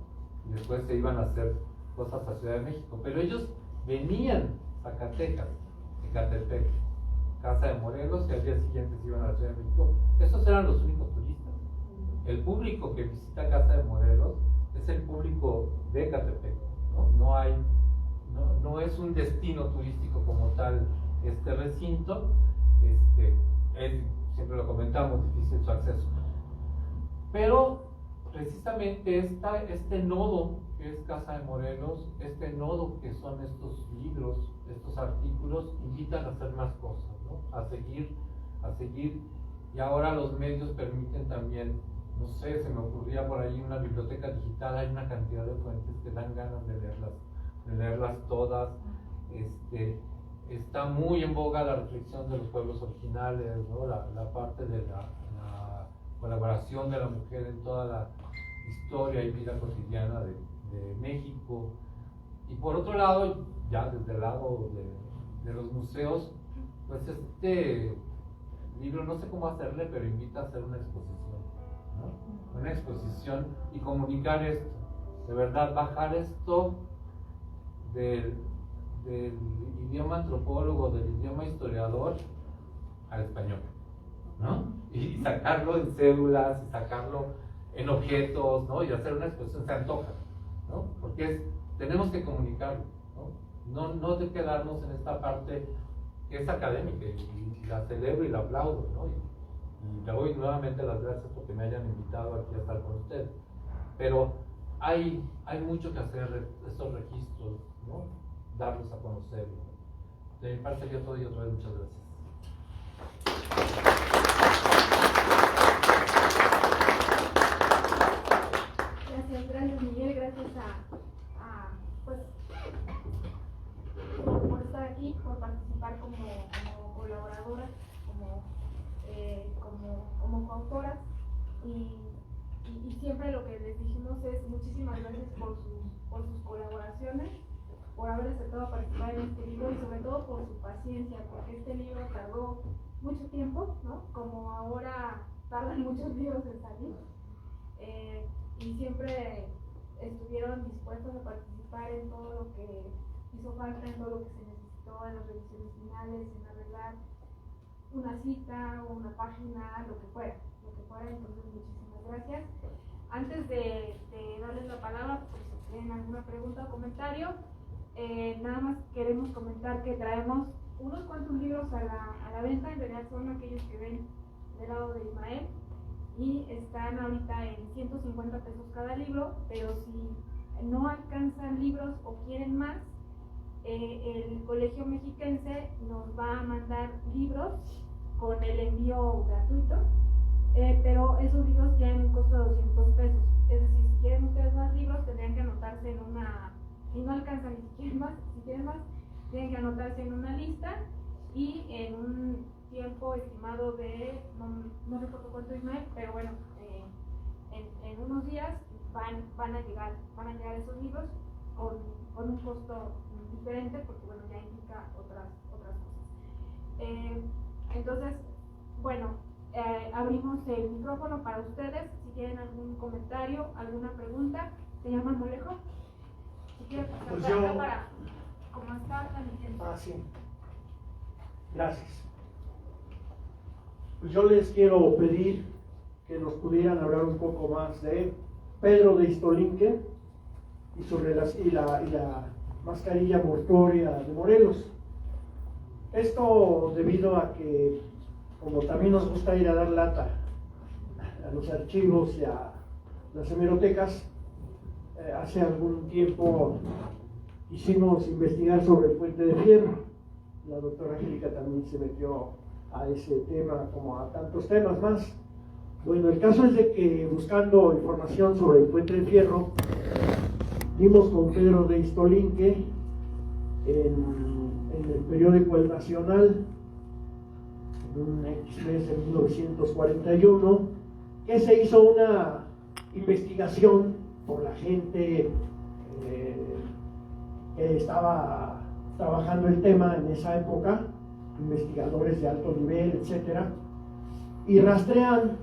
y después se iban a hacer cosas a Ciudad de México. Pero ellos venían Zacatecas, Ecatepec, Casa de Morelos, y al día siguiente se iban a la Ciudad de México. Esos eran los únicos turistas. El público que visita Casa de Morelos es el público de Ecatepec, ¿no? No es un destino turístico como tal este recinto, siempre lo comentamos, difícil su acceso. Pero precisamente precisamente este nodo que es Casa de Morelos, este nodo que son estos libros, estos artículos, invitan a hacer más cosas, ¿no? A seguir, y ahora los medios permiten también, no sé, se me ocurría por ahí una biblioteca digital, hay una cantidad de fuentes que dan ganas de leerlas todas. Está muy en boga la reflexión de los pueblos originales, ¿no? La parte de la colaboración de la mujer en toda la historia y vida cotidiana de México. Y por otro lado, ya desde el lado de los museos, pues este libro, no sé cómo hacerle, pero invita a hacer una exposición, ¿no? Una exposición y comunicar esto, de verdad, bajar esto del idioma antropólogo, del idioma historiador al español, ¿no? Y sacarlo en cédulas, y sacarlo en objetos, ¿no? Y hacer una exposición, se antoja, ¿no? Porque tenemos que comunicarlo, ¿no? No de quedarnos en esta parte que es académica, y la celebro y la aplaudo, ¿no? Y le doy nuevamente las gracias porque me hayan invitado aquí a estar con ustedes. Pero hay mucho que hacer, estos registros, ¿no? Darlos a conocer, ¿no? De mi parte yo todo y otra vez muchas gracias. Gracias Miguel, gracias pues, por estar aquí, por participar como colaboradoras, como coautoras, y siempre lo que les dijimos es muchísimas gracias por sus colaboraciones, por haber aceptado a participar en este libro y sobre todo por su paciencia, porque este libro tardó mucho tiempo, ¿no? Como ahora tardan muchos libros en salir, y siempre estuvieron dispuestos a participar en todo lo que hizo falta, en todo lo que se necesitó, en las revisiones finales, en arreglar una cita o una página, lo que fuera, entonces muchísimas gracias. Antes de darles la palabra, pues si tienen alguna pregunta o comentario, nada más queremos comentar que traemos unos cuantos libros a la venta, en realidad son aquellos que ven del lado de Ismael, y están ahorita en 150 pesos cada libro, pero si no alcanzan libros o quieren más, el Colegio Mexiquense nos va a mandar libros con el envío gratuito, pero esos libros tienen un costo de 200 pesos, es decir, si quieren ustedes más libros tendrían que anotarse en una, si no alcanzan y si quieren más, tienen que anotarse en una lista y en un tiempo estimado de, no recuerdo cuánto es, pero bueno, en unos días van a llegar esos libros con un costo diferente, porque bueno, ya implica otras cosas. Entonces, bueno, abrimos el micrófono para ustedes, si tienen algún comentario, alguna pregunta. ¿Se llama Molejo? Si quieren pasar Pues para acá para cómo está la sí. Gracias. Pues yo les quiero pedir que nos pudieran hablar un poco más de Pedro de Istolinque y sobre la mascarilla mortuoria de Morelos. Esto debido a que, como también nos gusta ir a dar lata a los archivos y a las hemerotecas, hace algún tiempo quisimos investigar sobre el Puente de Fierro. La doctora Angélica también se metió a ese tema, como a tantos temas más. Bueno, el caso es de que buscando información sobre el Puente de Fierro, dimos con Pedro de Istolinque en el periódico El Nacional, en un mes de 1941, que se hizo una investigación por la gente que estaba trabajando el tema en esa época, investigadores de alto nivel, etcétera, y rastrean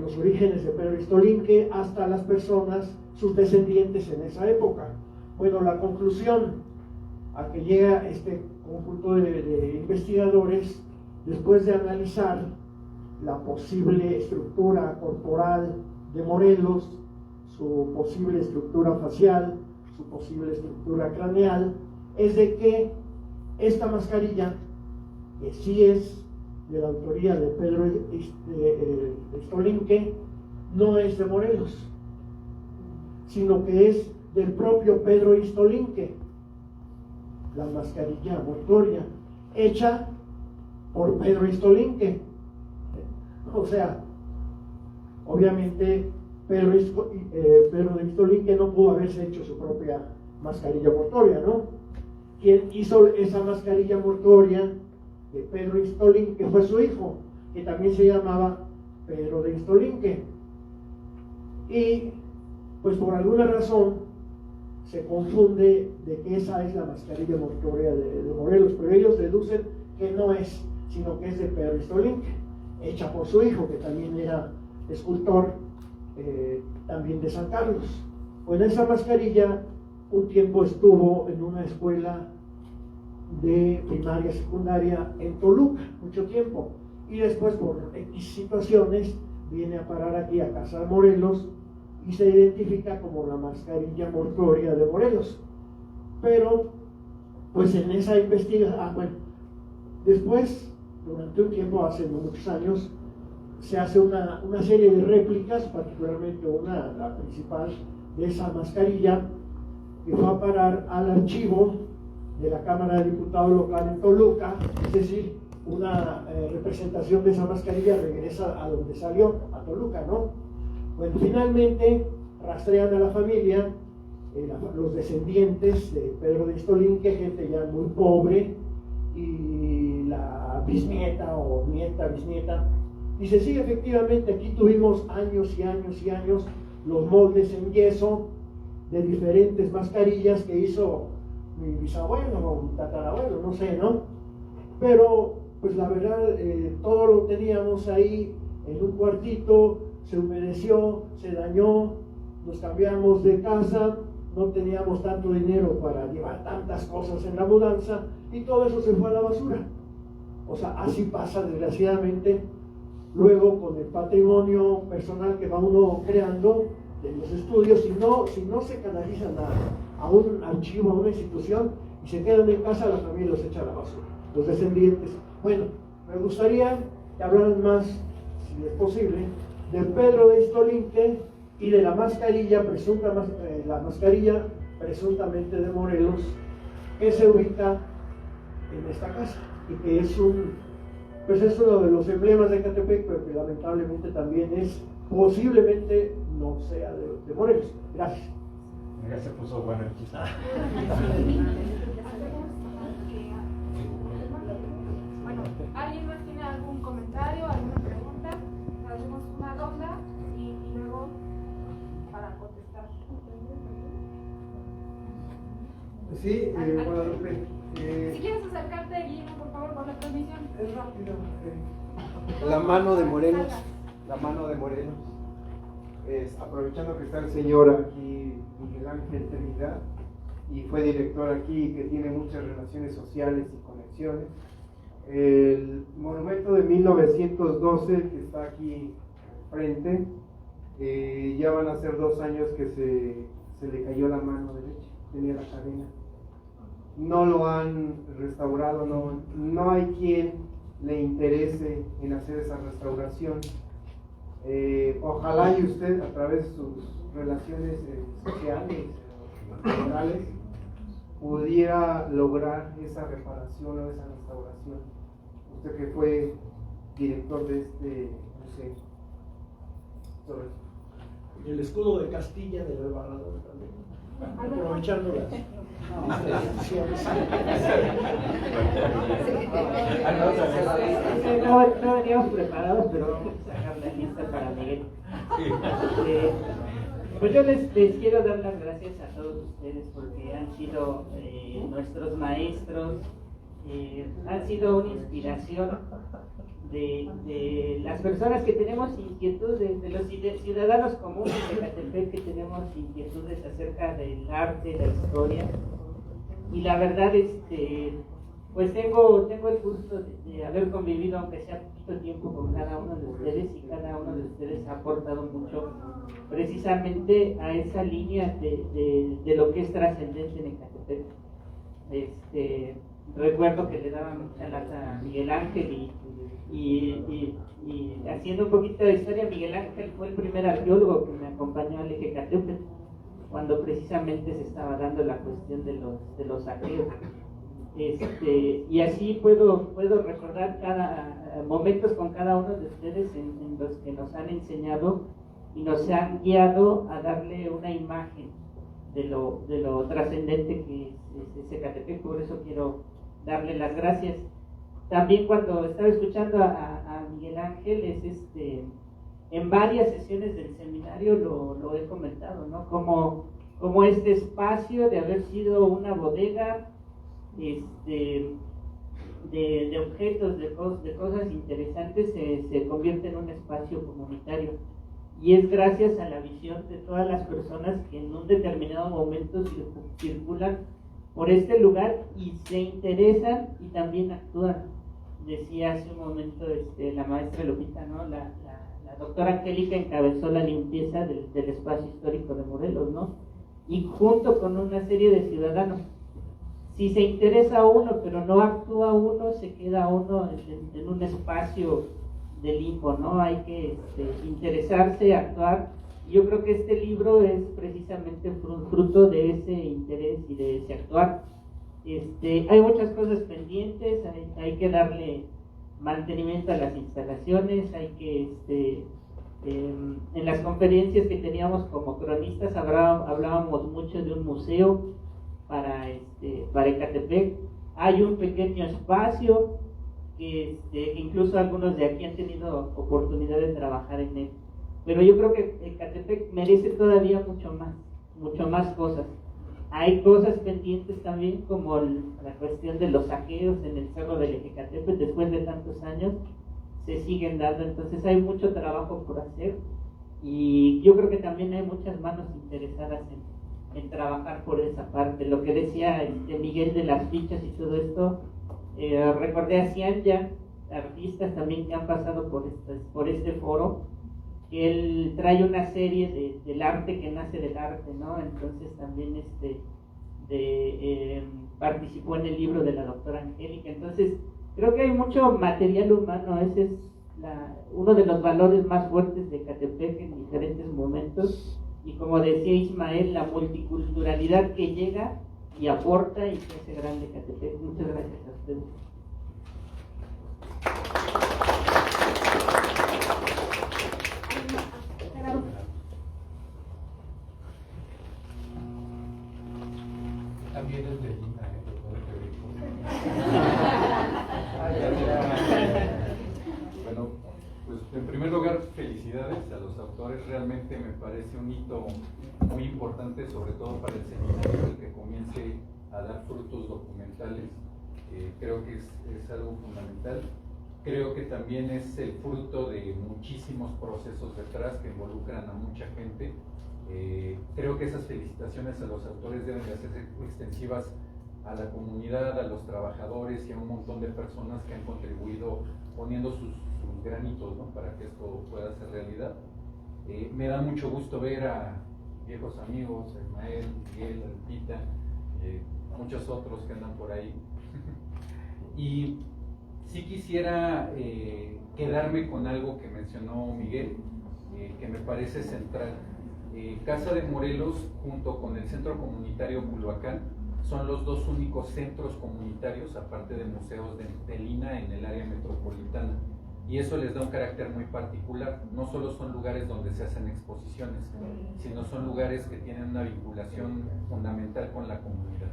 los orígenes de Pedro Istolinque hasta las personas, sus descendientes en esa época. Bueno, la conclusión a que llega este conjunto de investigadores, después de analizar la posible estructura corporal de Morelos, su posible estructura facial, su posible estructura craneal, es de que esta mascarilla, que sí es de la autoría de Pedro Estolinque no es de Morelos, sino que es del propio Pedro Estolinque, la mascarilla mortuoria hecha por Pedro Estolinque. O sea, obviamente Pedro de Estolinque no pudo haberse hecho su propia mascarilla mortuoria, ¿no? Quien hizo esa mascarilla mortuoria de Pedro Estolinque fue su hijo, que también se llamaba Pedro de Estolinque. Y pues por alguna razón se confunde de que esa es la mascarilla mortuoria de Morelos, pero ellos deducen que no es, sino que es de Pedro Estolinque, hecha por su hijo, que también era escultor, también de San Carlos. Pues esa mascarilla un tiempo estuvo en una escuela de primaria secundaria en Toluca, mucho tiempo, y después por X situaciones viene a parar aquí a Casa de Morelos y se identifica como la mascarilla mortuoria de Morelos. Pero pues en esa investigación, bueno, después, durante un tiempo, hace muchos años, se hace una serie de réplicas, particularmente la principal de esa mascarilla, que fue a parar al archivo de la Cámara de Diputados local en Toluca. Es decir, una representación de esa mascarilla regresa a donde salió, a Toluca, ¿no? Bueno, finalmente rastrean a la familia, los descendientes de Pedro de Estolinque, gente ya muy pobre, y la bisnieta o nieta, bisnieta. Dice, sí, efectivamente, aquí tuvimos años y años y años los moldes en yeso de diferentes mascarillas que hizo mi bisabuelo o mi tatarabuelo, no sé, ¿no? Pero, pues la verdad, todo lo teníamos ahí en un cuartito, se humedeció, se dañó, nos cambiamos de casa, no teníamos tanto dinero para llevar tantas cosas en la mudanza y todo eso se fue a la basura. O sea, así pasa desgraciadamente luego con el patrimonio personal que va uno creando de los estudios. Si no se canalizan a un archivo, a una institución y se quedan en casa, la familia los echa a la basura, los descendientes. Bueno, me gustaría que hablaran más, si es posible, de Pedro de Estolinque y de la mascarilla, la mascarilla presuntamente de Morelos, que se ubica en esta casa y que es uno de los emblemas de Ecatepec, pero que lamentablemente también posiblemente no sea de Morelos. Gracias. Ya se puso bueno el chiste. Bueno, ¿alguien más tiene algún comentario, alguna pregunta? Hacemos una ronda y luego para contestar. Sí, Guadalupe. Si quieres acercarte, Guillermo, por favor, con la transmisión. Es rápido. La mano de Morelos. La mano de Morelos. Aprovechando que está el señor aquí, Miguel Ángel Trinidad, y fue director aquí, que tiene muchas relaciones sociales y conexiones. El monumento de 1912 que está aquí frente, ya van a ser 2 años que se le cayó la mano derecha, tenía la cadena. No lo han restaurado, no hay quien le interese en hacer esa restauración. Ojalá y usted, a través de sus relaciones sociales, morales, pudiera lograr esa reparación o esa restauración. Usted que fue director de este museo. Y el escudo de Castilla del Rebarrador también. Aprovechando las instituciones. No veníamos preparados, pero vamos a sacar la lista para Miguel. Pues yo les quiero dar las gracias a todos ustedes porque han sido nuestros maestros, han sido una inspiración de las personas que tenemos inquietudes, de los ciudadanos comunes de Ecatepec que tenemos inquietudes acerca del arte, la historia. Y la verdad, pues tengo el gusto de haber convivido, aunque sea poquito tiempo, con cada uno de ustedes, y cada uno de ustedes ha aportado mucho precisamente a esa línea de lo que es trascendente en Ecatepec. recuerdo que le daba mucha lata a Miguel Ángel y haciendo un poquito de historia, Miguel Ángel fue el primer arqueólogo que me acompañó al Ejecatepetl cuando precisamente se estaba dando la cuestión de los saqueos. Y así puedo recordar momentos con cada uno de ustedes en los que nos han enseñado y nos han guiado a darle una imagen de lo trascendente que es Ecatepec. Por eso quiero darle las gracias. También cuando estaba escuchando a Miguel Ángel, en varias sesiones del seminario lo he comentado, ¿no? Como este espacio de haber sido una bodega de objetos, de cosas interesantes, se convierte en un espacio comunitario. Y es gracias a la visión de todas las personas que en un determinado momento circulan por este lugar y se interesan y también actúan. Decía hace un momento la maestra Lupita, ¿no? La doctora Angélica encabezó la limpieza del espacio histórico de Morelos, ¿no? Y junto con una serie de ciudadanos. Si se interesa uno pero no actúa uno, se queda uno en un espacio de limbo, ¿no? Hay que interesarse, actuar. Yo creo que este libro es precisamente fruto de ese interés y de ese actuar. Hay muchas cosas pendientes, hay que darle mantenimiento a las instalaciones, hay que en las conferencias que teníamos como cronistas hablábamos mucho de un museo para Ecatepec. Hay un pequeño espacio que incluso algunos de aquí han tenido oportunidad de trabajar en él, pero yo creo que Ecatepec merece todavía mucho más cosas. Hay cosas pendientes también, como la cuestión de los saqueos en el cerro del Ecatepec. Después de tantos años se siguen dando, entonces hay mucho trabajo por hacer y yo creo que también hay muchas manos interesadas en trabajar por esa parte. Lo que decía Miguel de las fichas y todo esto, recordé a Cianya, artistas también que han pasado por este foro, que él trae una serie del arte que nace del arte, ¿no? Entonces también participó en el libro de la doctora Angélica. Entonces creo que hay mucho material humano. Ese es uno de los valores más fuertes de Ecatepec en diferentes momentos, y como decía Ismael, la multiculturalidad que llega y aporta y que hace grande Ecatepec. Muchas gracias a ustedes. También es de Lina, Bueno, pues en primer lugar, felicidades a los autores. Realmente me parece un hito muy importante, sobre todo para el seminario, el que comience a dar frutos documentales. Creo que es algo fundamental. Creo que también es el fruto de muchísimos procesos detrás que involucran a mucha gente. Creo que esas felicitaciones a los autores deben de hacerse extensivas a la comunidad, a los trabajadores y a un montón de personas que han contribuido poniendo sus granitos, ¿no?, para que esto pueda ser realidad. Me da mucho gusto ver a viejos amigos, a Ismael, Miguel, a Lupita, muchos otros que andan por ahí. Y sí quisiera quedarme con algo que mencionó Miguel, que me parece central. Casa de Morelos, junto con el Centro Comunitario Culhuacán, son los dos únicos centros comunitarios, aparte de museos de Lina, en el área metropolitana. Y eso les da un carácter muy particular. No solo son lugares donde se hacen exposiciones, sino son lugares que tienen una vinculación fundamental con la comunidad.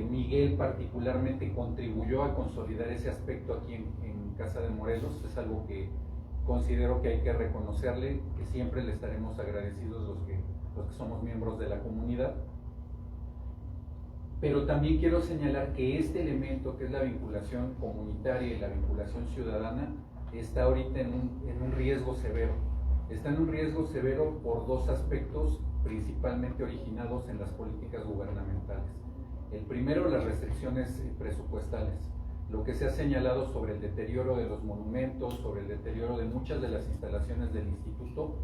Miguel particularmente contribuyó a consolidar ese aspecto aquí en Casa de Morelos. Es algo que considero que hay que reconocerle, que siempre le estaremos agradecidos los que somos miembros de la comunidad. Pero también quiero señalar que este elemento, que es la vinculación comunitaria y la vinculación ciudadana, está ahorita en un riesgo severo. Está en un riesgo severo por dos aspectos principalmente originados en las políticas gubernamentales. El primero, las restricciones presupuestales. Lo que se ha señalado sobre el deterioro de los monumentos, sobre el deterioro de muchas de las instalaciones del instituto,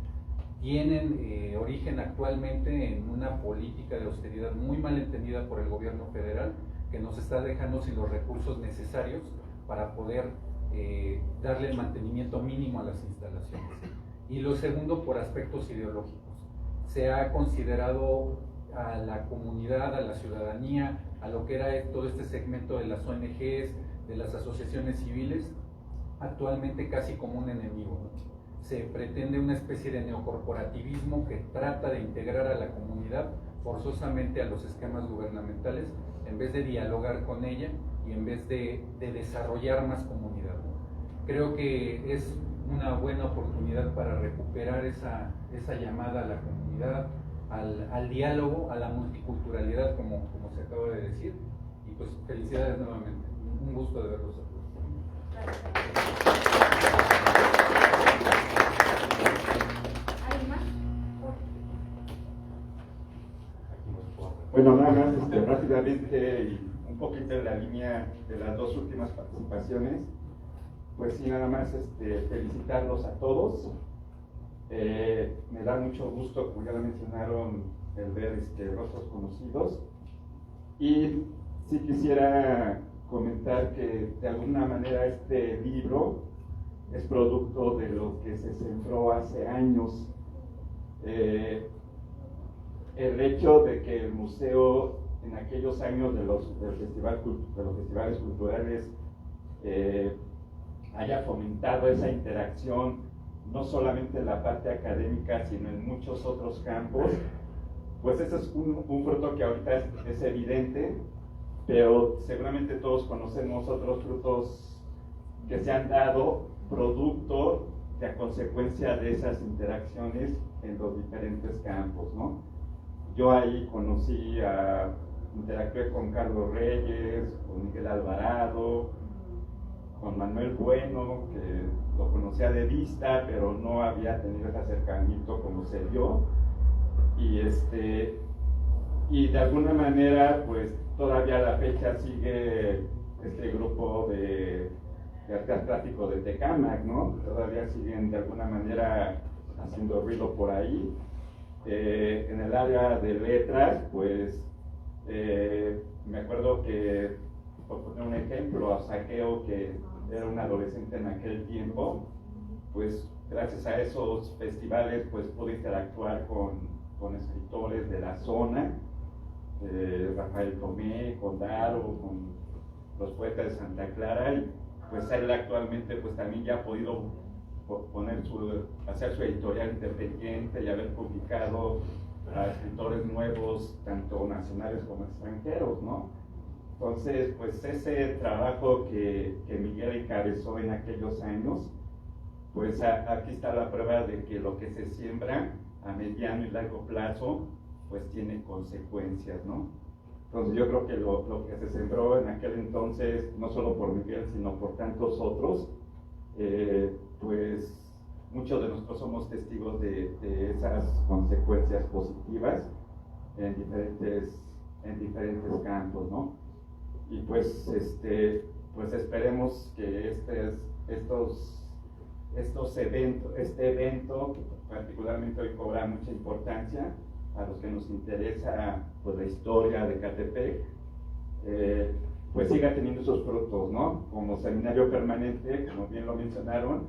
tienen origen actualmente en una política de austeridad muy mal entendida por el gobierno federal, que nos está dejando sin los recursos necesarios para poder darle el mantenimiento mínimo a las instalaciones. Y lo segundo, por aspectos ideológicos. Se ha considerado a la comunidad, a la ciudadanía, a lo que era todo este segmento de las ONGs, de las asociaciones civiles, actualmente casi como un enemigo, ¿no? Se pretende una especie de neocorporativismo que trata de integrar a la comunidad forzosamente a los esquemas gubernamentales en vez de dialogar con ella y en vez de desarrollar más comunidad. Creo que es una buena oportunidad para recuperar esa llamada a la comunidad, al diálogo, a la multiculturalidad, como se acaba de decir. Y pues felicidades nuevamente, un gusto de verlos a todos. ¿Alguien más? Bueno, nada más rápidamente y un poquito en la línea de las dos últimas participaciones, pues sí, nada más felicitarlos a todos. Me da mucho gusto, como ya lo mencionaron, el ver rostros conocidos. Y sí quisiera comentar que de alguna manera este libro es producto de lo que se sembró hace años. El hecho de que el museo en aquellos años de los festivales culturales haya fomentado esa interacción, no solamente en la parte académica, sino en muchos otros campos, pues ese es un fruto que ahorita es evidente, pero seguramente todos conocemos otros frutos que se han dado producto de a consecuencia de esas interacciones en los diferentes campos, ¿no? Yo ahí interactué con Carlos Reyes, con Miguel Alvarado, con Manuel Bueno, que lo conocía de vista, pero no había tenido ese acercamiento como se dio. Y de alguna manera, pues todavía a la fecha sigue este grupo de arte plástico de Tecámac, ¿no? Todavía siguen de alguna manera haciendo ruido por ahí. En el área de letras, pues me acuerdo que, por poner un ejemplo, a Saqueo, que era un adolescente en aquel tiempo, pues gracias a esos festivales pues pude interactuar con escritores de la zona, Rafael Tomé, con Daro, con los poetas de Santa Clara, y pues él actualmente pues también ya ha podido hacer su editorial independiente y haber publicado a escritores nuevos, tanto nacionales como extranjeros, ¿no? Entonces, pues ese trabajo que Miguel encabezó en aquellos años, pues aquí está la prueba de que lo que se siembra a mediano y largo plazo, pues tiene consecuencias, ¿no? Entonces yo creo que lo que se sembró en aquel entonces, no solo por Miguel, sino por tantos otros, pues muchos de nosotros somos testigos de esas consecuencias positivas en diferentes campos, ¿no? Y pues, pues esperemos que este evento, particularmente hoy, cobra mucha importancia a los que nos interesa pues la historia de Ecatepec, pues siga teniendo esos frutos, ¿no? Como seminario permanente, como bien lo mencionaron,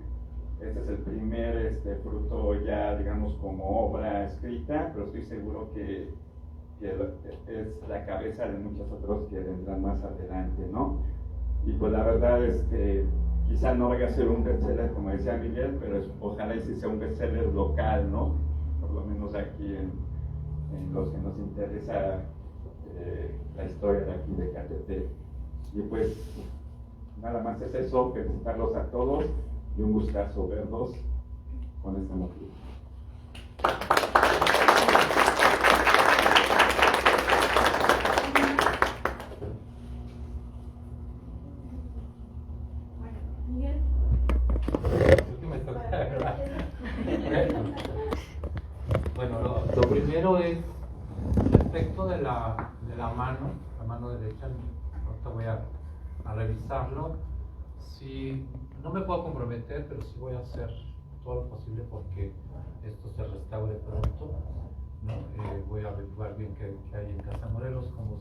este es el primer fruto ya, digamos, como obra escrita, pero estoy seguro que es la cabeza de muchos otros que vendrán más adelante, ¿no? Y pues la verdad quizá no vaya a ser un bestseller, como decía Miguel, pero ojalá y sí sea un bestseller local, ¿no? Por lo menos aquí en los que nos interesa la historia de aquí de Ecatepec. Y pues nada más es eso, felicitarlos a todos y un gustazo verlos con este motivo. Miguel. Bueno, lo primero es respecto de la mano derecha. Ahorita voy a revisarlo. Si no me puedo comprometer, pero sí voy a hacer todo lo posible porque esto se restaure pronto, ¿no? Voy a averiguar bien qué hay en Casa Morelos, cómo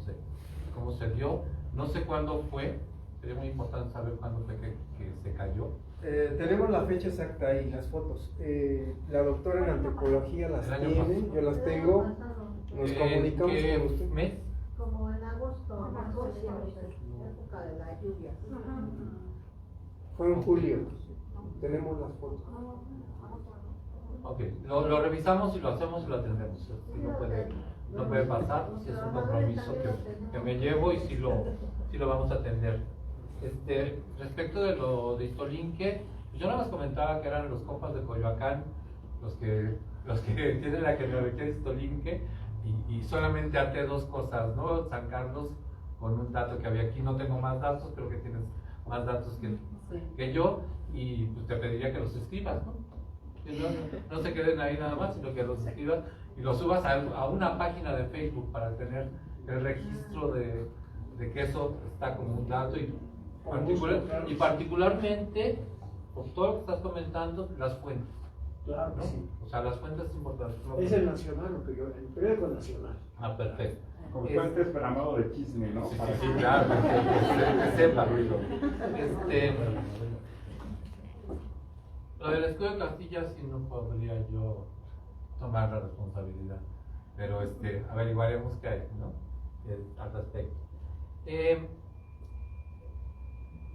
se dio. No sé cuándo fue, sería muy importante saber cuándo fue que se cayó. Tenemos la fecha exacta y las fotos. La doctora en antropología las El año tiene, pasado. yo las tengo. Nos comunicamos ¿Qué con usted. mes? Como en agosto, época de la lluvia. Fue en julio. Tenemos las fotos. Ok, lo revisamos y lo hacemos y lo atendemos. Sí, no puede pasar, es un compromiso que me llevo y sí lo vamos a atender. Respecto de lo de Iztolinque, yo nada más comentaba que eran los compas de Coyoacán los que tienen la tecnología de Iztolinque y solamente até dos cosas, ¿no? San Carlos con un dato que había aquí, no tengo más datos, creo que tienes más datos que yo y pues te pediría que los escribas, ¿no? Que no se queden ahí nada más, sino que los escribas y los subas a una página de Facebook para tener el registro de que eso está como un dato y particularmente, por todo lo que estás comentando, las fuentes. Claro, ¿no? sí. O sea, las fuentes es importante. Es el nacional, el periódico nacional. Ah, perfecto. Como fuentes para modo de chisme, ¿no? Sí, sí, claro, que sepa. Lo del escudo de Castilla sí no podría yo tomar la responsabilidad, pero averiguaremos qué hay, ¿no? Al respecto.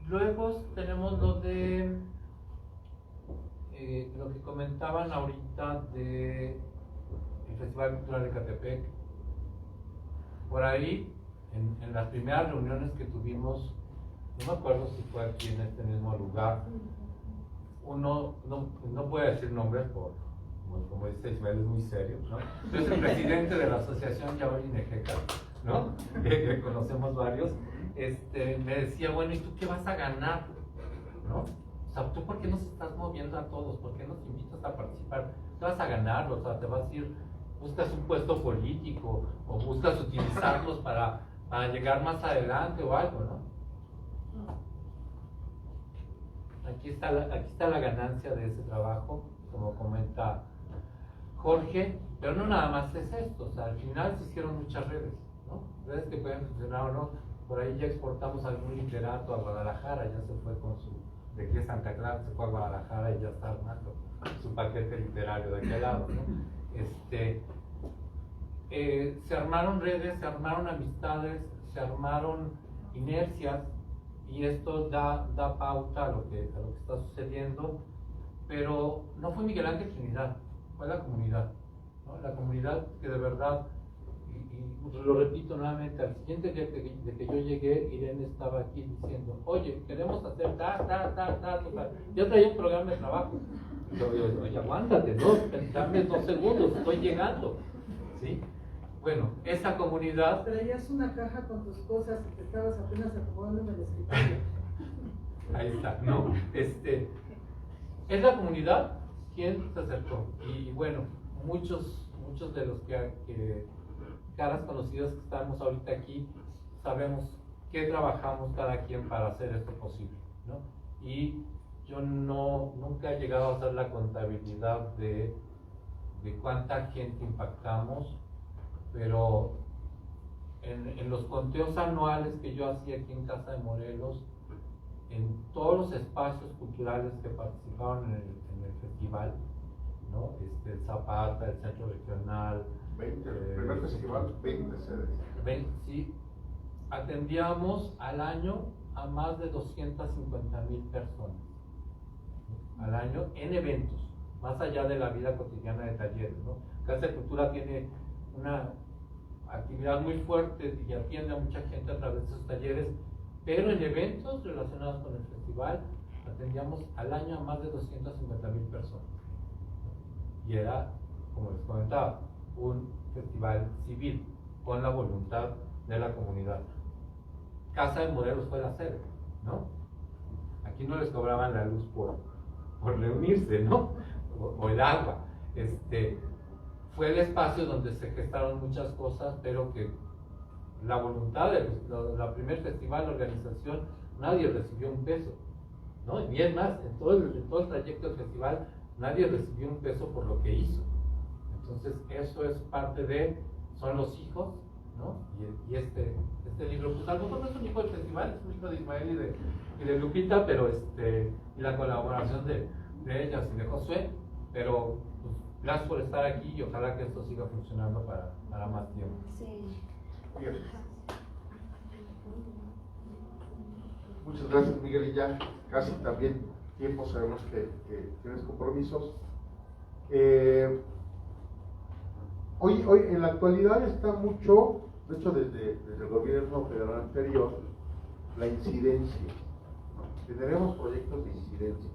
Luego tenemos lo de lo que comentaban ahorita de el Festival Cultural de Ecatepec. Por ahí, en las primeras reuniones que tuvimos, no me acuerdo si fue aquí en este mismo lugar, uno no puede decir nombres como dice Ismael, es muy serio, ¿no? Yo soy el presidente de la asociación Yaori Nejeca, ¿no? Que conocemos varios. Me decía, bueno, ¿y tú qué vas a ganar? ¿No? O sea, ¿tú por qué nos estás moviendo a todos? ¿Por qué nos invitas a participar? ¿Qué vas a ganar? O sea, te vas a ir, buscas un puesto político o buscas utilizarlos para llegar más adelante o algo, ¿no? Aquí está la ganancia de ese trabajo, como comenta Jorge, pero no nada más es esto, o sea, al final se hicieron muchas redes, ¿no? Redes que pueden funcionar o no. Por ahí ya exportamos algún literato a Guadalajara, ya se fue de aquí a Santa Clara, se fue a Guadalajara y ya está armando su paquete literario de aquel lado, ¿no? Se armaron redes, se armaron amistades, se armaron inercias y esto da pauta a lo que está sucediendo, pero no fue Miguel Ángel Trinidad, fue la comunidad, ¿no? La comunidad que de verdad, y lo repito nuevamente, al siguiente día de que yo llegué, Irene estaba aquí diciendo, oye, queremos hacer yo traía un programa de trabajo. Oye, aguántate, dame 2 segundos, estoy llegando, ¿sí? Bueno, esa comunidad... Traías una caja con tus cosas y te estabas apenas acomodando en el escritorio. Ahí está, ¿no? Es la comunidad quien se acercó. Y bueno, muchos de los que caras conocidas que estamos ahorita aquí, sabemos que trabajamos cada quien para hacer esto posible, ¿no? Y yo nunca he llegado a hacer la contabilidad de cuánta gente impactamos, pero en los conteos anuales que yo hacía aquí en Casa de Morelos, en todos los espacios culturales que participaron en el festival, ¿no? El Zapata, el Centro Regional, 20, el primer festival, 20 sedes. Sí, atendíamos al año a más de 250,000 personas al año en eventos, más allá de la vida cotidiana de talleres, ¿no? Casa de Cultura tiene una actividad muy fuerte y atiende a mucha gente a través de sus talleres, pero en eventos relacionados con el festival atendíamos al año a más de 250,000 personas. Y era, como les comentaba, un festival civil con la voluntad de la comunidad. Casa de Morelos fue la sede, ¿no? Aquí no les cobraban la luz por reunirse, ¿no? O el agua. Fue el espacio donde se gestaron muchas cosas, pero que la voluntad de la primer festival, la organización, nadie recibió un peso, ¿no? Y es más, en todo el trayecto del festival, nadie recibió un peso por lo que hizo. Entonces, eso es parte son los hijos ¿no? Y este libro, pues a lo mejor no es un libro del festival, es un libro de Ismael y de Lupita, pero y la colaboración de ellas y de Josué, pero pues, gracias por estar aquí y ojalá que esto siga funcionando para más tiempo. Sí. Bien. Muchas gracias, Miguel, y ya casi también tiempo, sabemos que tienes compromisos. Hoy en la actualidad está mucho, de hecho desde el gobierno federal anterior, la incidencia, ¿no? Tenemos proyectos de incidencia.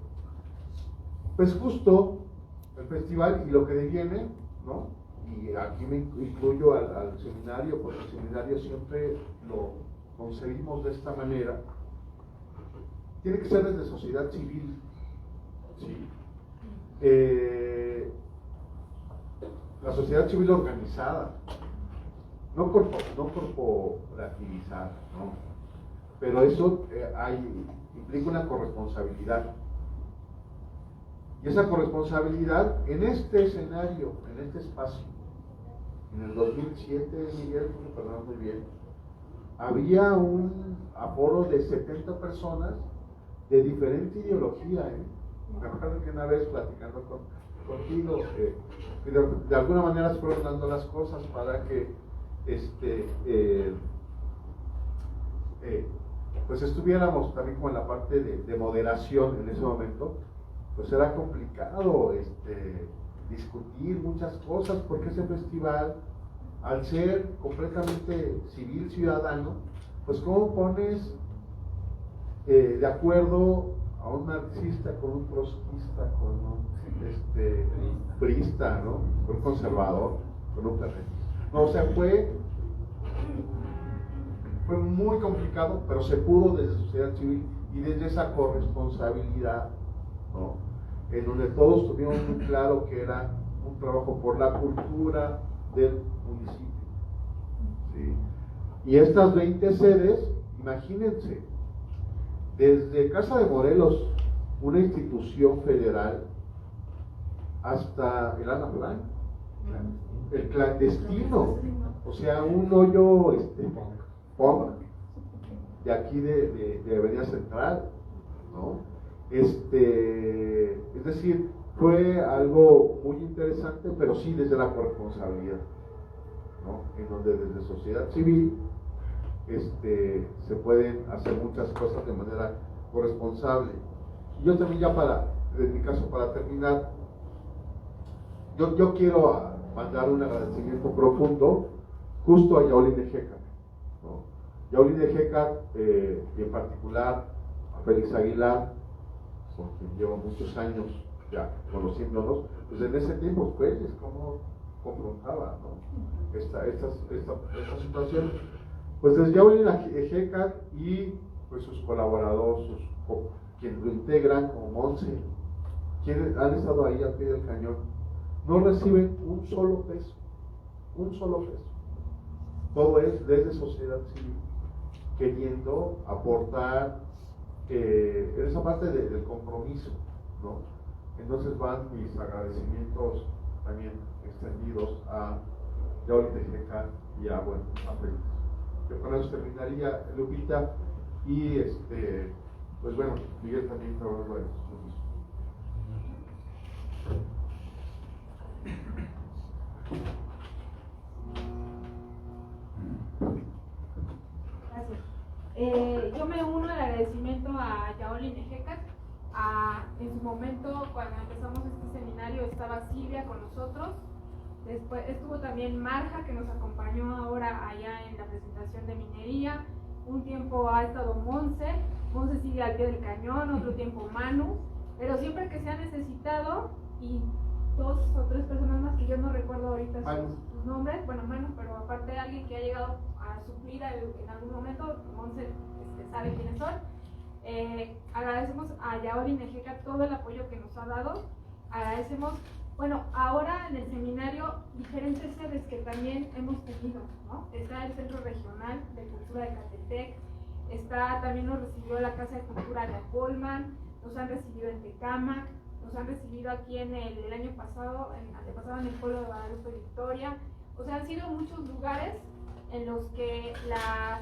Pues justo el festival y lo que deviene, ¿no? Y aquí me incluyo al seminario, porque el seminario siempre lo concebimos de esta manera. Tiene que ser desde sociedad civil, ¿sí? La sociedad civil organizada, no corporativizada, ¿no? Pero eso implica una corresponsabilidad. Y esa corresponsabilidad en este escenario, en este espacio, en el 2007, Miguel, me perdón muy bien, había un aforo de 70 personas de diferente ideología, Me acuerdo que una vez platicando contigo, de alguna manera se fueron dando las cosas para que pues estuviéramos también con la parte de moderación en ese momento. Pues era complicado discutir muchas cosas, porque ese festival, al ser completamente civil, ciudadano, pues cómo pones de acuerdo a un marxista con un trotskista, con un priista, ¿no? Con un conservador, con un terrorista. No, o sea, fue muy complicado, pero se pudo desde sociedad civil y desde esa corresponsabilidad, ¿no? En donde todos tuvimos muy claro que era un trabajo por la cultura del municipio, ¿sí? Y estas 20 sedes, imagínense, desde Casa de Morelos, una institución federal, hasta el Ana Blanc, el clandestino, o sea, un hoyo punk de aquí de Avenida Central, ¿no? Es decir, fue algo muy interesante, pero sí desde la corresponsabilidad, ¿no? En donde desde sociedad civil se pueden hacer muchas cosas de manera corresponsable. Y yo también ya en mi caso, para terminar, yo quiero mandar un agradecimiento profundo justo a Yaolín Ejecat, ¿no? Yaolín Ejecat, y en particular a Félix Aguilar, con quien llevo muchos años ya conociéndonos, pues en ese tiempo Félix cómo confrontaba, ¿no? esta situación. Pues desde Yaolín Ejecat y pues sus colaboradores, quienes lo integran, como Monse, quienes han estado ahí al pie del cañón, no reciben un solo peso, todo es desde sociedad civil, queriendo aportar en esa parte del compromiso, ¿no? Entonces van mis agradecimientos también extendidos a Yaolín Ejecat y a Félix. Yo con eso terminaría, Lupita, y pues bueno, Miguel también está hablando de eso. Gracias. Yo me uno al agradecimiento a Yaolín Ejecat. En su momento, cuando empezamos este seminario, estaba Silvia con nosotros. Después estuvo también Marja, que nos acompañó ahora allá en la presentación de minería. Un tiempo ha estado Monse sigue al pie del cañón, otro tiempo Manu, pero siempre que se ha necesitado, y 2 o 3 personas más que yo no recuerdo ahorita sus nombres, bueno, Manu, pero aparte de alguien que ha llegado a suplir en algún momento, Monse sabe quiénes son. Agradecemos a Yaolín Ejecat todo el apoyo que nos ha dado. Agradecemos, bueno, ahora en el seminario, diferentes sedes que también hemos tenido, ¿no? Está el Centro Regional de Cultura de Catepec, también nos recibió la Casa de Cultura de Acolman, nos han recibido en Tecámac, nos han recibido aquí en el año pasado, antepasado en el pueblo de Guadalupe Victoria. O sea, han sido muchos lugares en los que esas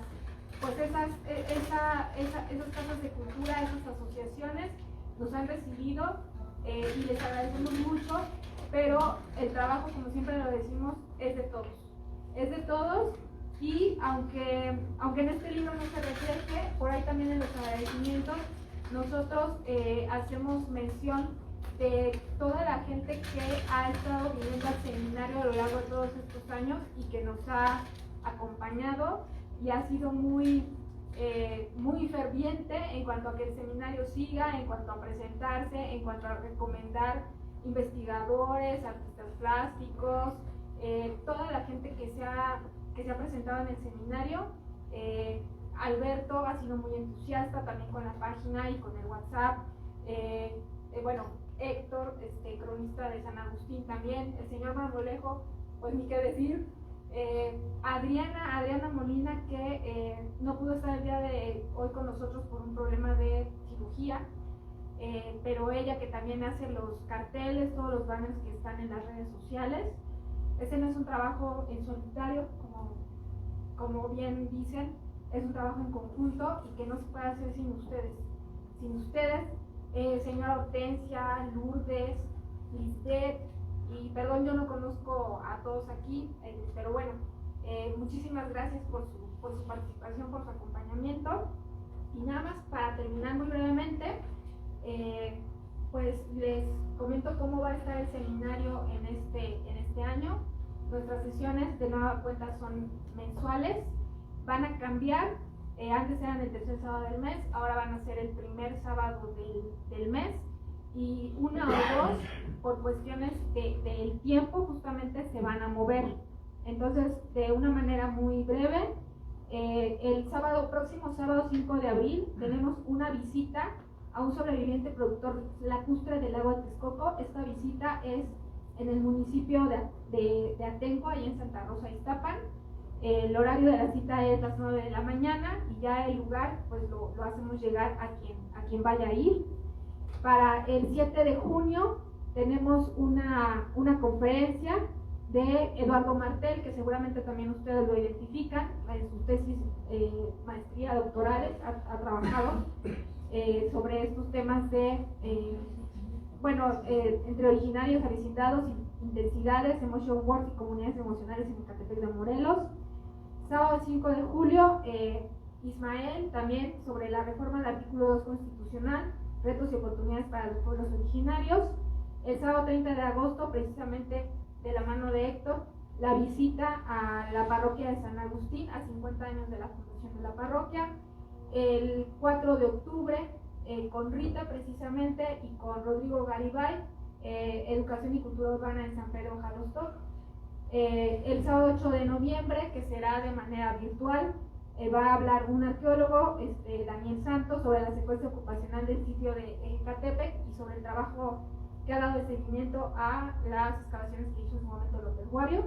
casas de cultura, esas asociaciones nos han recibido y les agradecemos mucho, pero el trabajo, como siempre lo decimos, es de todos, y aunque en este libro no se refleje, por ahí también en los agradecimientos nosotros hacemos mención de toda la gente que ha estado viniendo al seminario a lo largo de todos estos años y que nos ha acompañado y ha sido muy ferviente en cuanto a que el seminario siga, en cuanto a presentarse, en cuanto a recomendar investigadores, artistas plásticos, toda la gente que se ha presentado en el seminario. Alberto ha sido muy entusiasta también con la página y con el WhatsApp. Bueno, Héctor, cronista de San Agustín también, el señor Marmolejo, pues ni qué decir. Adriana Molina, que no pudo estar el día de hoy con nosotros por un problema de cirugía, pero ella que también hace los carteles, todos los banners que están en las redes sociales. Ese no es un trabajo en solitario, como bien dicen, es un trabajo en conjunto y que no se puede hacer sin ustedes. Sin ustedes, señora Hortensia, Lourdes, Lisbeth, y perdón, yo no conozco a todos aquí, pero bueno, muchísimas gracias por su participación, por su acompañamiento. Y nada más para terminar muy brevemente, pues les comento cómo va a estar el seminario en este año. Nuestras sesiones de nueva cuenta son mensuales, van a cambiar, antes eran el tercer sábado del mes, ahora van a ser el primer sábado del mes, y una o dos, por cuestiones del tiempo, justamente se van a mover. Entonces, de una manera muy breve, el próximo sábado 5 de abril, tenemos una visita a un sobreviviente productor lacustre del lago de Texcoco. Esta visita es en el municipio de Atenco, ahí en Santa Rosa, Iztapan. El horario de la cita es las 9 de la mañana y ya el lugar pues lo hacemos llegar a quien vaya a ir. Para el 7 de junio tenemos una conferencia de Eduardo Martel, que seguramente también ustedes lo identifican, en sus tesis maestría doctorales ha trabajado sobre estos temas de entre originarios, avecindados, intensidades, emotion work y comunidades emocionales en Ecatepec de Morelos. Sábado 5 de julio, Ismael, también sobre la reforma del artículo 2 constitucional, retos y oportunidades para los pueblos originarios. El sábado 30 de agosto, precisamente de la mano de Héctor, la visita a la parroquia de San Agustín, a 50 años de la fundación de la parroquia. El 4 de octubre, con Rita precisamente y con Rodrigo Garibay, Educación y Cultura Urbana en San Pedro Jalostoc. El sábado 8 de noviembre, que será de manera virtual, va a hablar un arqueólogo, Daniel Santos, sobre la secuencia ocupacional del sitio de Ecatepec y sobre el trabajo que ha dado el seguimiento a las excavaciones que hizo en su momento López Guario.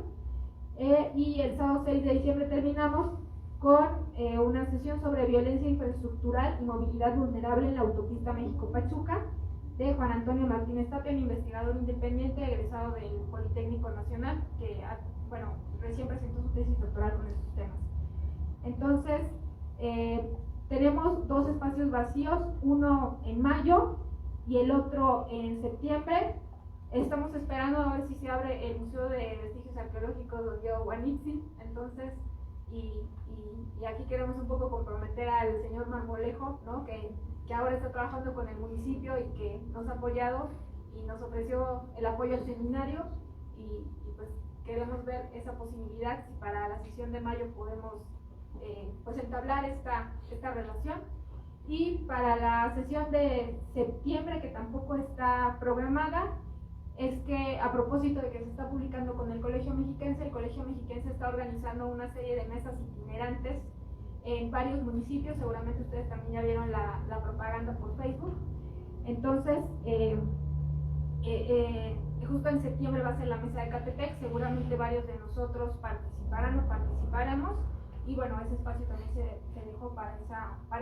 Y el sábado 6 de diciembre terminamos con una sesión sobre violencia infraestructural y movilidad vulnerable en la autopista México-Pachuca, de Juan Antonio Martínez Tapia, un investigador independiente egresado del Politécnico Nacional, que recién presentó su tesis doctoral con estos temas. Entonces, tenemos dos espacios vacíos, uno en mayo y el otro en septiembre. Estamos esperando a ver si se abre el Museo de Vestigios Arqueológicos de Diego Guanitzin. Entonces, y aquí queremos un poco comprometer al señor Marmolejo, ¿no? que ahora está trabajando con el municipio y que nos ha apoyado y nos ofreció el apoyo al seminario, y pues queremos ver esa posibilidad, si para la sesión de mayo podemos pues entablar esta relación. Y para la sesión de septiembre, que tampoco está programada, es que a propósito de que se está publicando con el Colegio Mexiquense está organizando una serie de mesas itinerantes en varios municipios. Seguramente ustedes también ya vieron la propaganda por Facebook. Entonces, justo en septiembre va a ser la mesa de Ecatepec, seguramente varios de nosotros participarán o participaremos, y bueno, ese espacio también se dejó para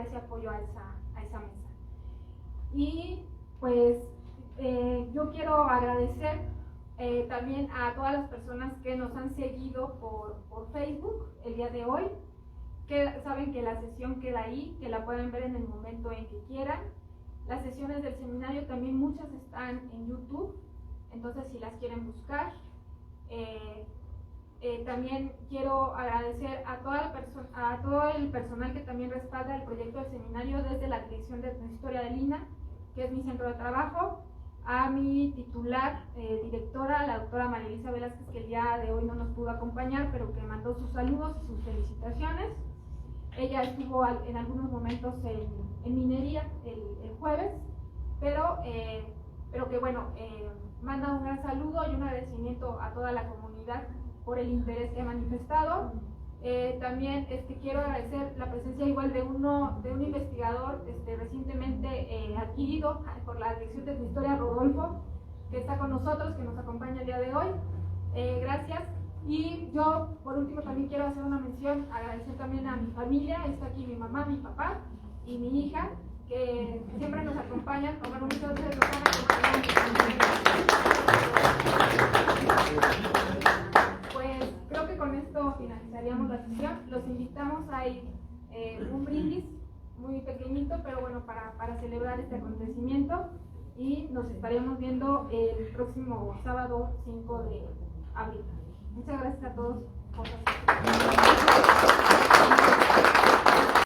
ese apoyo a esa mesa. Y pues yo quiero agradecer También a todas las personas que nos han seguido por Facebook el día de hoy, que saben que la sesión queda ahí, que la pueden ver en el momento en que quieran. Las sesiones del seminario también muchas están en YouTube, entonces si las quieren buscar. También quiero agradecer a todo el personal que también respalda el proyecto del seminario desde la Dirección de Historia del INA, que es mi centro de trabajo, a mi titular, directora, la doctora María Elisa Velázquez, que el día de hoy no nos pudo acompañar, pero que mandó sus saludos y sus felicitaciones. Ella estuvo en algunos momentos en minería el jueves, pero que bueno, manda un gran saludo y un agradecimiento a toda la comunidad por el interés que ha manifestado. También quiero agradecer la presencia igual de un investigador recientemente adquirido por la Dirección de Historia, Rodolfo, que está con nosotros, que nos acompaña el día de hoy. Gracias. Y yo, por último, también quiero hacer una mención, agradecer también a mi familia. Está aquí mi mamá, mi papá y mi hija, que siempre nos acompañan. Bueno, muchas veces nos van acompañando. Pues creo que con esto finalizaríamos la sesión. Los invitamos a ir un brindis muy pequeñito, pero bueno, para celebrar este acontecimiento, y nos estaremos viendo el próximo sábado 5 de abril. Muchas gracias a todos por su atención.